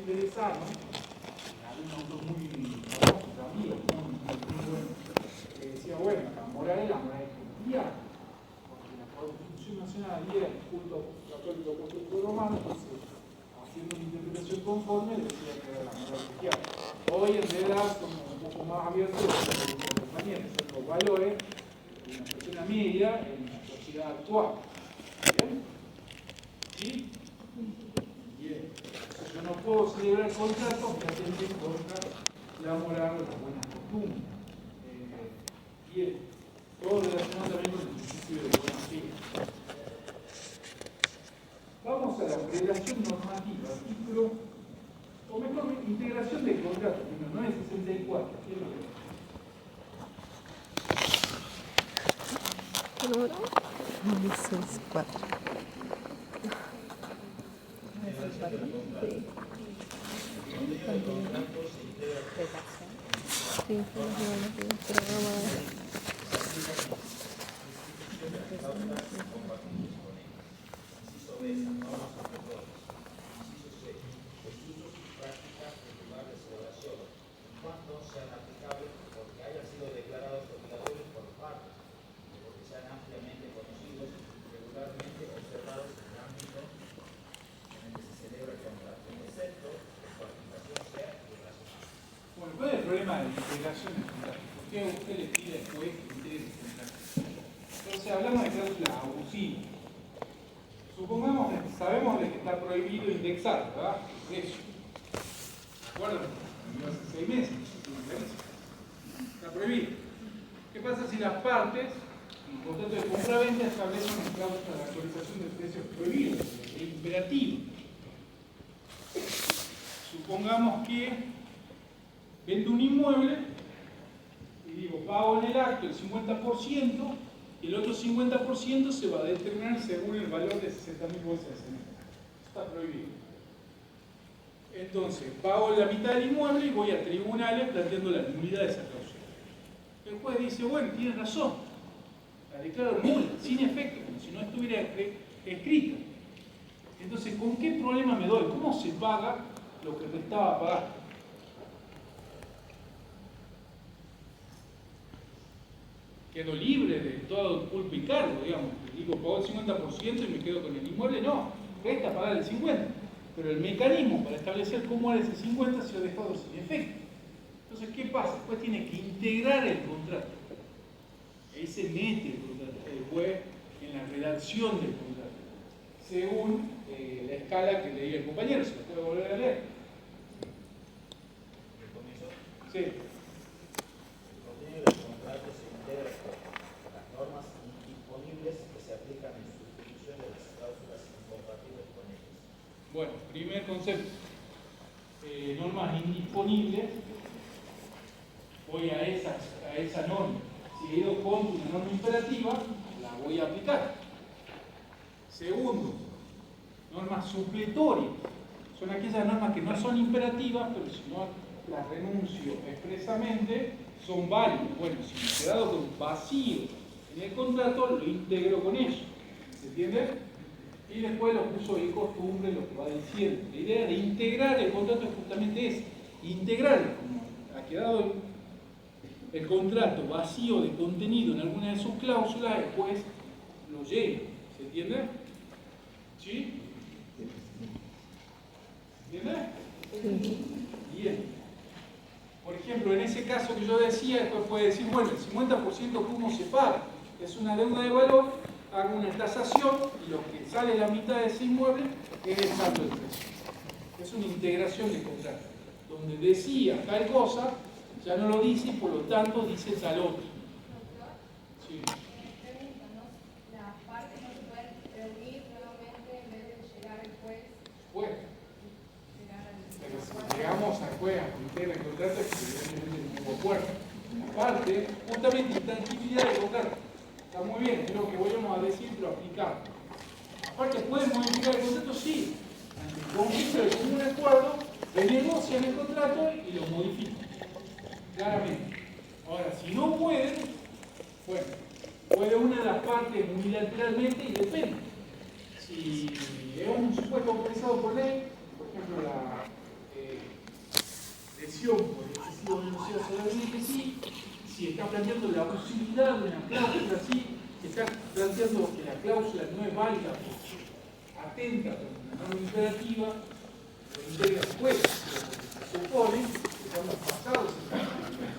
interesado, hay un autor muy famoso también, muy bueno, que decía, bueno, la moral es judía, porque la Constitución Nacional y el culto católico apostólico romano, entonces, haciendo una interpretación conforme, decía que era la moral cristiana. Hoy en realidad somos un poco más abiertos a los valores de una persona media en la sociedad actual. ¿Bien? ¿Sí? Bien. Yo no puedo celebrar contratos que atenten contra la moral o las buenas costumbres. Bien. Todo relacionado también con el principio de buena fe. Vamos a la relación normativa, artículo, o mejor, integración de contratos, no es 64. ¿Qué es lo que es? ¿Qué número? 964. Sí, pero vamos a ver. Sean aplicables porque hayan sido declarados obligatorios por partes, porque sean ampliamente conocidos y regularmente observados en el ámbito en el que se celebra el contrato, excepto que su aplicación sea irracional. Bueno, ¿cuál es el problema de la integración del contrato? ¿Por qué a usted le pide después que integre el contrato? Entonces hablamos de cláusulas abusivas. Supongamos que sabemos de que está prohibido indexar, ¿verdad? El precio. ¿De acuerdo? Hace 6 meses. Está prohibido. ¿Qué pasa si las partes, en un contrato de compra-venta, establecen una cláusula de actualización de precios prohibidos? Es imperativo. Supongamos que vendo un inmueble y digo, pago en el acto el 50% y el otro 50% se va a determinar según el valor de 60.000 bolsas de cemento. Está prohibido. Entonces, pago la mitad del inmueble y voy a tribunales planteando la nulidad de esa cláusula. El juez dice, bueno, tiene razón, la declaro nula, sin efecto, como si no estuviera escrita. Entonces, ¿con qué problema me doy? ¿Cómo se paga lo que restaba a pagar? Quedo libre de todo culpa y cargo, digamos. Digo, pago el 50% y me quedo con el inmueble. No, resta pagar el 50%. Pero el mecanismo para establecer cómo era ese 50 se ha dejado sin efecto. Entonces, ¿qué pasa? Después tiene que integrar el contrato. Ahí se mete el contrato, el juez, en la redacción del contrato, según la escala que leía el compañero. ¿Se lo puede volver a leer? ¿El comienzo? Sí. El contenido del contrato se integra con las normas indisponibles que se aplican en sustitución de las cláusulas incompatibles con ellas. Bueno, primer concepto. Normas indisponibles. Voy a esa norma. Si he ido contra una norma imperativa, la voy a aplicar. Segundo, normas supletorias. Son aquellas normas que no son imperativas, pero si no las renuncio expresamente, son válidas. Bueno, si me he quedado con un vacío en el contrato, lo integro con eso. ¿Se entiende? Y después los usos y costumbres, lo que va diciendo. La idea de integrar el contrato es justamente esa. Integrarlo. Como ha quedado el contrato vacío de contenido en alguna de sus cláusulas, después lo lleno. ¿Se entiende? ¿Sí? ¿Entiende? Sí. Bien. Por ejemplo, en ese caso que yo decía, después puede decir, bueno, el 50% ¿cómo se paga? Es una deuda de valor, hago una tasación y lo que sale la mitad de ese inmueble es el saldo del precio. Es una integración de contrato. Donde decía tal cosa, ya no lo dice y por lo tanto dice tal otro. Sí. Las partes no se pueden reunir nuevamente en vez de llegar al juez. Bueno. Pero si llegamos al juez a integrar el contrato, es que evidentemente no hubo acuerdo. Aparte, justamente intangibilidad del contrato. Está muy bien, es lo que volvemos a decir, pero aplicado. Aparte, ¿pueden modificar el contrato? Sí. Ante el conflicto de común acuerdo, renegocian el contrato y lo modifican. Claramente. Ahora, si no pueden, bueno, puede una de las partes unilateralmente y depende. Si es un supuesto autorizado por ley, por ejemplo, decisión por excesivo velocidad sobreviviente, sí. Si está planteando la abusividad de una cláusula, sí. Si está planteando que la cláusula no es válida porque atenta contra una norma imperativa, lo integra después, pero se supone que estamos basados en la discusión.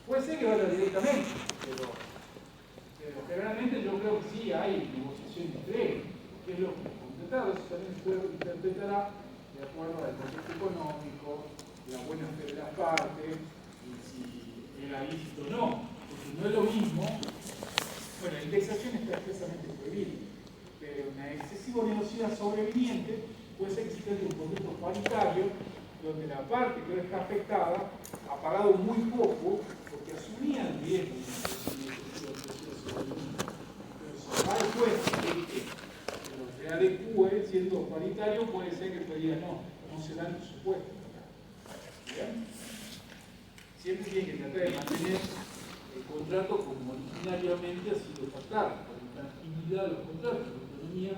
Puede ser que vaya directamente, pero generalmente yo creo que sí hay negociación previa, que es lo que contratado, eso también se interpretará de acuerdo al contexto económico, la buena fe de las partes, y si era lícito o no, porque no es lo mismo. Bueno, la indexación está expresamente prohibida, pero una excesiva onerosidad sobreviniente puede ser existente en un contexto paritario donde la parte que ahora está afectada ha pagado muy poco porque asumía el riesgo de una excesiva onerosidad sobreviniente. Pero si va después que lo readecue siendo paritario, puede ser que te diga no se dan los supuestos. ¿Bien? Siempre tiene que tratar de mantener el contrato como originariamente ha sido pactado, con la intangibilidad de los contratos, la autonomía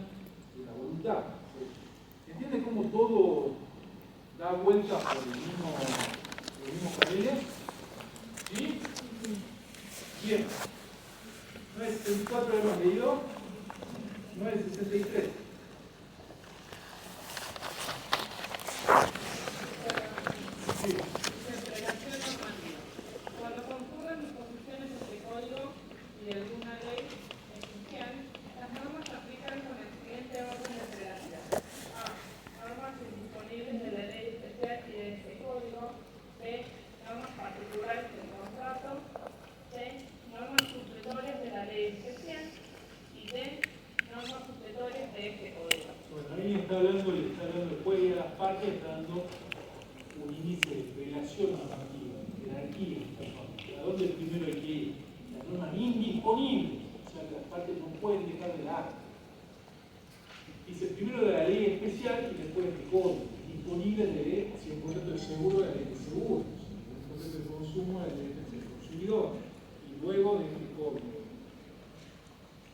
de la voluntad. ¿Se entiende cómo todo da vuelta por el mismo carril? ¿Sí? Bien. 964 hemos leído. 963. Sí. Interpretación normativa. Cuando concurren disposiciones de este código y de alguna ley especial, las normas se aplican con el siguiente orden de privacidad. A. Normas indisponibles de la ley especial y de este código. B. Normas particulares del contrato. C. Normas supletorias de la ley especial. Y D. Normas supletorias de este código. Bueno, ahí le está hablando después de las partes, está dando un índice de relación normativa, jerarquía, ¿a dónde primero hay que ir? Las normas indisponibles, o sea que las partes no pueden dejar de dar. Dice primero de la ley especial y después de este código. Disponible de si el contrato de seguro, la ley de seguros, si el contrato de consumo, la ley de defensa del consumidor, y luego de este código.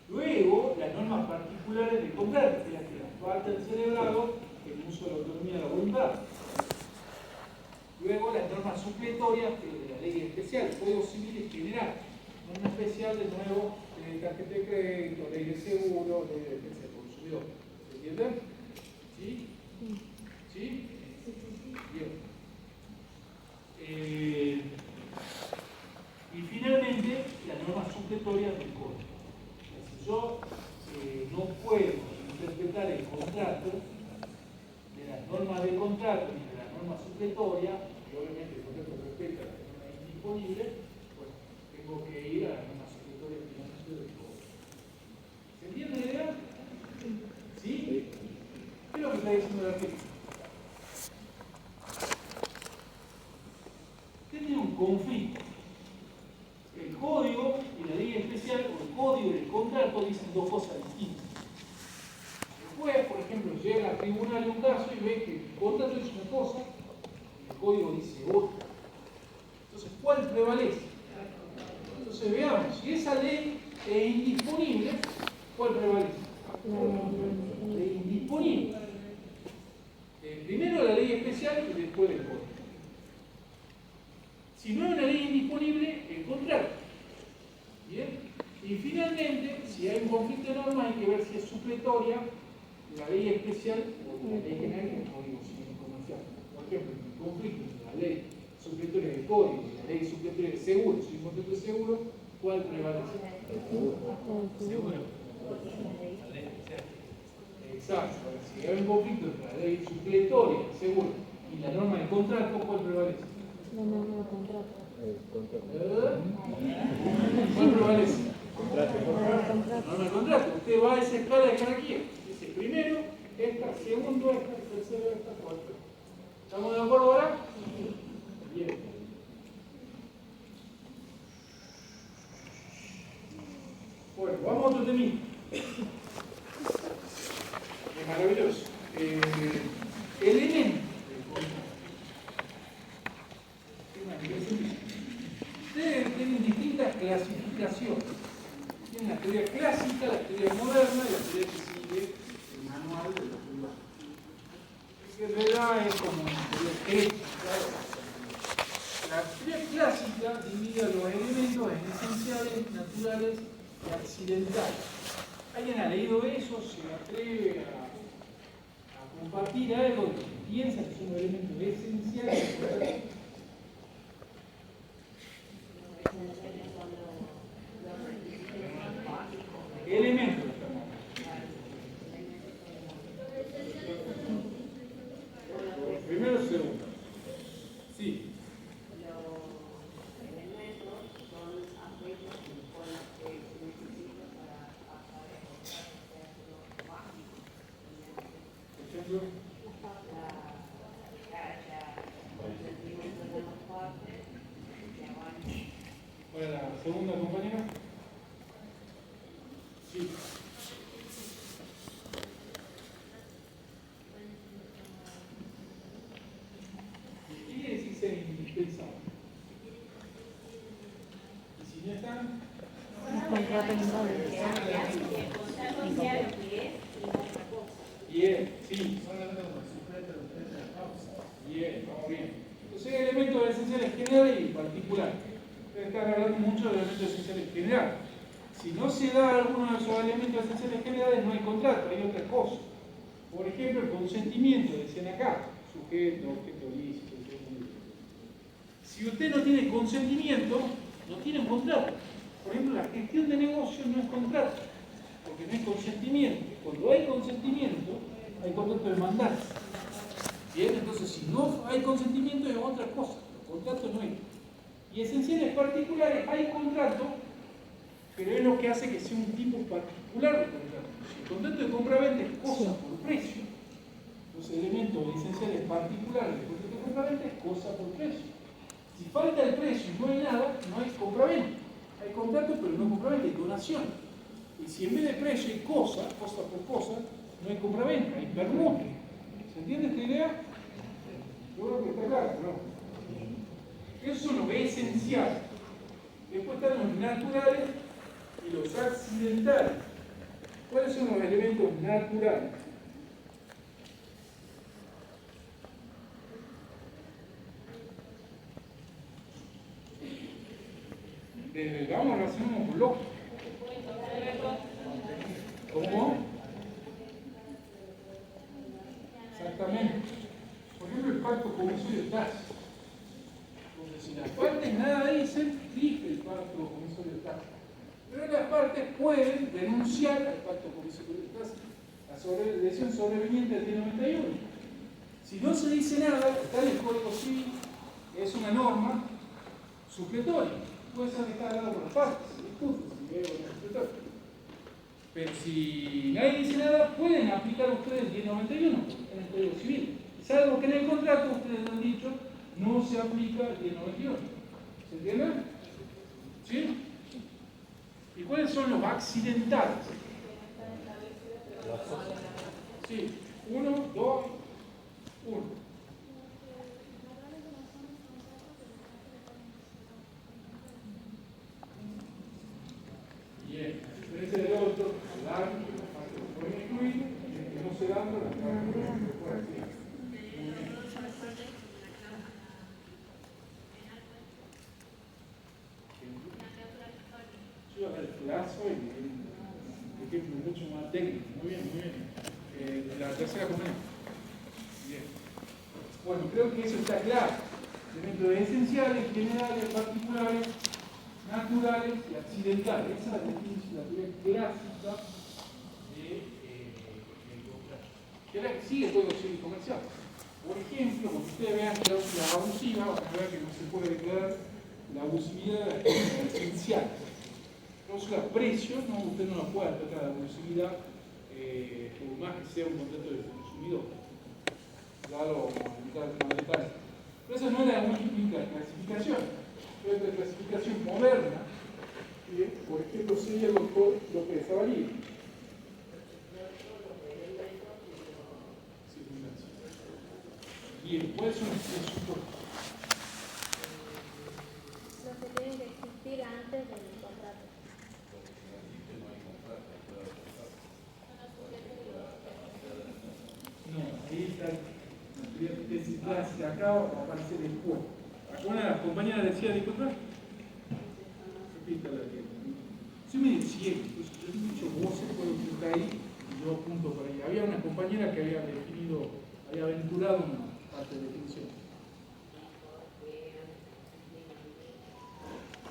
Luego, las normas particulares del contrato, que es las que las partes han celebrado en uso de la autonomía de la voluntad. Luego, las normas supletorias de la ley especial, Código Civil en general. Norma especial, de nuevo, tarjeta de crédito, ley de seguro, ley de defensa del consumidor. ¿Se entiende? ¿Sí? ¿Sí? Bien. Y finalmente, las normas supletorias del código. Si yo no puedo interpretar el contrato de las normas del contrato ni de las normas supletorias, y obviamente el contrato respeta las normas indisponibles, pues tengo que ir a las normas supletorias finalmente del código. ¿Se entiende la idea? ¿Sí? ¿Qué es lo que está diciendo el artículo? Usted tiene un conflicto. El código y la ley especial, o el código y el contrato, dicen dos cosas distintas. El juez, por ejemplo, llega al tribunal de un caso y ve que el contrato dice una cosa y el código dice otra. Entonces, ¿cuál prevalece? Entonces, veamos, si esa ley es indisponible, ¿cuál prevalece? La ley indisponible. Primero la ley especial y después el código. Si no es una ley indisponible, el contrato. ¿Bien? Y finalmente, si hay un conflicto de normas, hay que ver si es supletoria la ley especial o la ley general del Código Civil Comercial. Por ejemplo, en el conflicto entre la ley supletoria del Código y la ley supletoria de seguro, si hay un conflicto de seguro, ¿cuál prevalece? Seguro. Exacto. Si hay un conflicto entre la ley supletoria del seguro y la norma del contrato, ¿cuál prevalece? La norma del contrato. ¿Cuál prevalece? La norma del contrato. Usted va a esa escala de jerarquía. Dice primero, esta, segundo, esta, tercero, esta, cuarto. ¿Estamos de acuerdo ahora? Bien. Bueno, vamos a otro temita. Es maravilloso. Elemento del contrato. Ustedes tienen distintas clasificaciones. Tienen la teoría clásica, la teoría moderna y la teoría que sigue el manual de los privados. acá es como claro. La teoría clásica divide los elementos en esenciales, naturales y accidentales. ¿Alguien ha leído eso? ¿Se atreve a compartir algo que piensa que son elementos esenciales? Elementos. Primero o segundo. Sí. Los elementos son aquellos con los que se necesita para pasar a lo básico. Ejemplo. ¿Cuál es la segunda, compañera? Sí. ¿Qué quiere decir ser indispensable? Y si no están, bien, sí. Bien, vamos bien. Entonces hay elementos esenciales generales y particulares. Ustedes están hablando mucho de elementos esenciales generales. Si no se da alguno de esos elementos esenciales generales, no hay contrato, hay otra cosa. Por ejemplo, el consentimiento, decían acá, sujeto, objeto lícito. Si usted no tiene consentimiento, no tiene un contrato. Por ejemplo, la gestión de negocios no es contrato, porque no hay consentimiento. Cuando hay consentimiento, hay contrato de mandato. Bien, entonces si no hay consentimiento es otra cosa, contrato no hay. Y esenciales particulares, hay contrato, pero es lo que hace que sea un tipo particular de contrato. Si el contrato de compra-venta es cosa por precio, los elementos esenciales particulares del contrato de compra-venta es cosa por precio. Si falta el precio y no hay nada, no hay compra-venta. Hay contrato, pero no compra-venta, hay donación. Y si en vez de precio hay cosa por cosa, no hay compra-venta, hay permuta. ¿Se entiende esta idea? Yo creo que está claro, ¿no? Eso son los esenciales. Después están los naturales y los accidentales. ¿Cuáles son los elementos naturales? Vamos, lo hacemos bloque. ¿Cómo? Exactamente. Por ejemplo, el pacto comisario de tasa. Porque si las partes nada dicen, rige el pacto comisario de tasa. Pero las partes pueden denunciar al pacto comisario de tasa, la lesión sobreviniente del día 91. Si no se dice nada, está en el Código Civil, es una norma supletoria. Puede ser dejada por las partes, se discute, si veo el supletorio. Pero si nadie dice nada, pueden aplicar ustedes el 1091 en el Código Civil. Salvo que en el contrato, ustedes han dicho, no se aplica el 1091. ¿Se entiende? ¿Sí? ¿Y cuáles son los accidentales? Sí. 1, 2, 1. Bien. Ese del otro, hablar, la parte que pueden incluir, que no se dan, la parte que se puede decir. Yo el plazo y el ejemplo mucho más técnico. Muy bien, muy bien. La tercera comunidad. Bien. Bueno, creo que eso está claro. Elementos esenciales, generales, particulares, naturales y accidentales. Esa es la definición, la teoría clásica del contrato. Que es la que sigue el Código Civil Comercial. Por ejemplo, cuando ustedes vean cláusulas abusivas, van a ver que no se puede declarar la abusividad de las esenciales. Cláusula precios, no, usted no la puede aplicar a la abusividad por más que sea un contrato de consumidor. Ya lo vamos a explicar más detalle. Pero esa no es la única clasificación. Es la clasificación moderna, que por ejemplo sería el doctor López Zavalía. Bien, ¿cuáles son los presupuestos? Los que tienen que existir antes del contrato. No, ahí está la teoría clásica, acá va a aparecer después. Acá una de las compañeras decía, disculpa, repítala que. Soy medio ciego, entonces yo he dicho, vos se puede apuntar ahí y yo apunto por ahí. Había una compañera que había definido, había aventurado una parte de definición.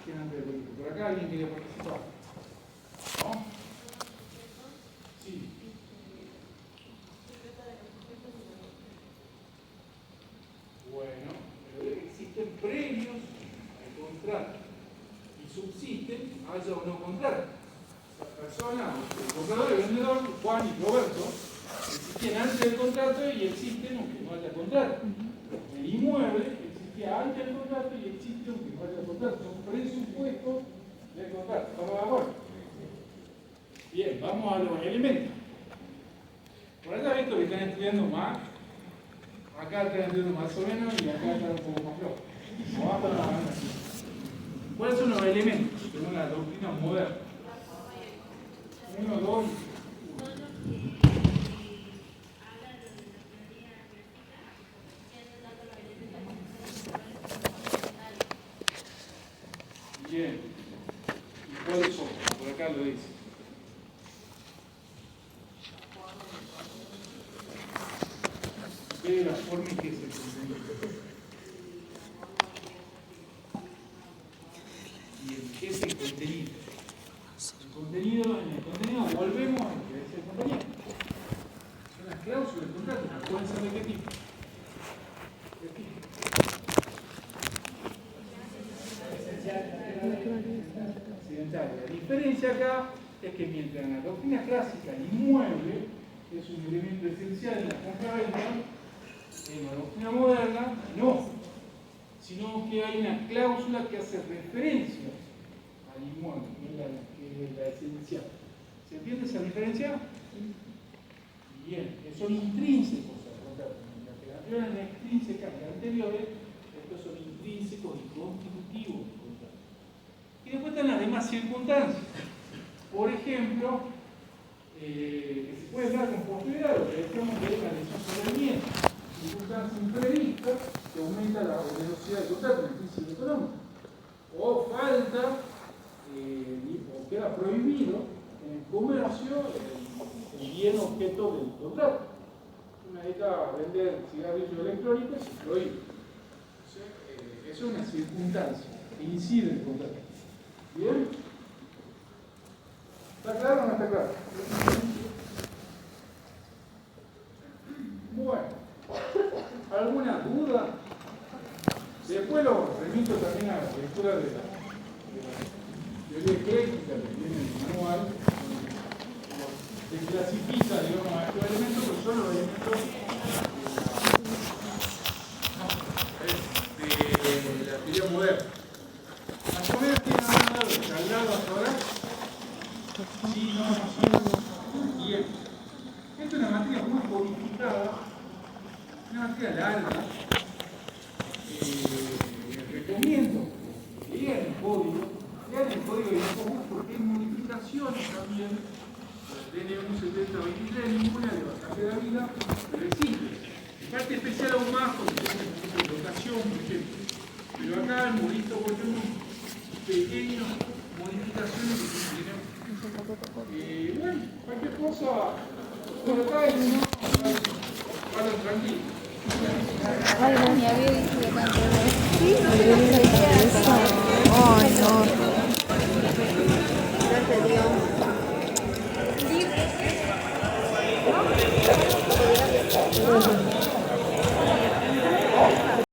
¿Quién antes de político? Por acá alguien quería participar. ¿No? Sí. Bueno, pero existen premios al contrato y subsisten, haya o no contrato. Las personas, el comprador y el vendedor, Juan y Roberto, existían antes del contrato y existen aunque no haya contrato. El inmueble existía antes del contrato y existe aunque no haya contrato. Son presupuestos del contrato. ¿Estamos de acuerdo? Bien, vamos a los elementos. Por acá visto que están estudiando más. Acá están estudiando más o menos y acá están un poco más flojo. Abajo no van así. ¿Cuáles son los elementos según la doctrina moderna? 1, 2 Bien. ¿Y cuáles son? Por acá lo dice. Ve la forma en que se contenido. Bien, ¿qué es el contenido? En el contenido volvemos a lo que decía el compañero. Son las cláusulas del contrato, pueden ser de qué tipo. La diferencia acá es que mientras en la doctrina clásica el inmueble es un elemento esencial en la compra-venta, en la doctrina moderna no, sino que hay una cláusula que hace referencia al inmueble, que es la esencial. ¿Se entiende esa diferencia? Bien, que son intrínsecos al contrato, mientras que las anteriores extrínsecas y anteriores, estos son intrínsecos y constitutivos. Y después están las demás circunstancias. Por ejemplo, que se puede dar con posterioridad, lo que decíamos que es la lesión sobre el bien. Circunstancia imprevista que aumenta la velocidad del contrato en el principio económico. O falta, o queda prohibido en el comercio el bien objeto del contrato. Una dedica a vender cigarrillos electrónicos y se prohíbe. Eso es una circunstancia que incide en el contrato. ¿Bien? ¿Está claro o no está claro? Bueno, ¿alguna duda? Después lo remito también a la lectura de la teoría ecléctica que tiene el manual. Se clasifica, digamos, a estos elementos, pero son los elementos de la teoría moderna. Las monedas tienen hablado de caldado hasta ahora. Sí, no. Bien. Esta es una materia muy codificada, una materia larga. Recomiendo que lean el código de Infobus porque hay modificaciones también. DNU 7023, ninguna le va a cambiar la vida, pero existe. Parte especial aún más porque tiene locación, por ejemplo. Pero acá hemos visto, por ejemplo, pequeñas modificaciones que se tienen. Bueno, cualquier cosa, por acá hay uno, para tranquilo. Ay, no, me había dicho que tanto. Sí, Ay, no. gracias a Dios.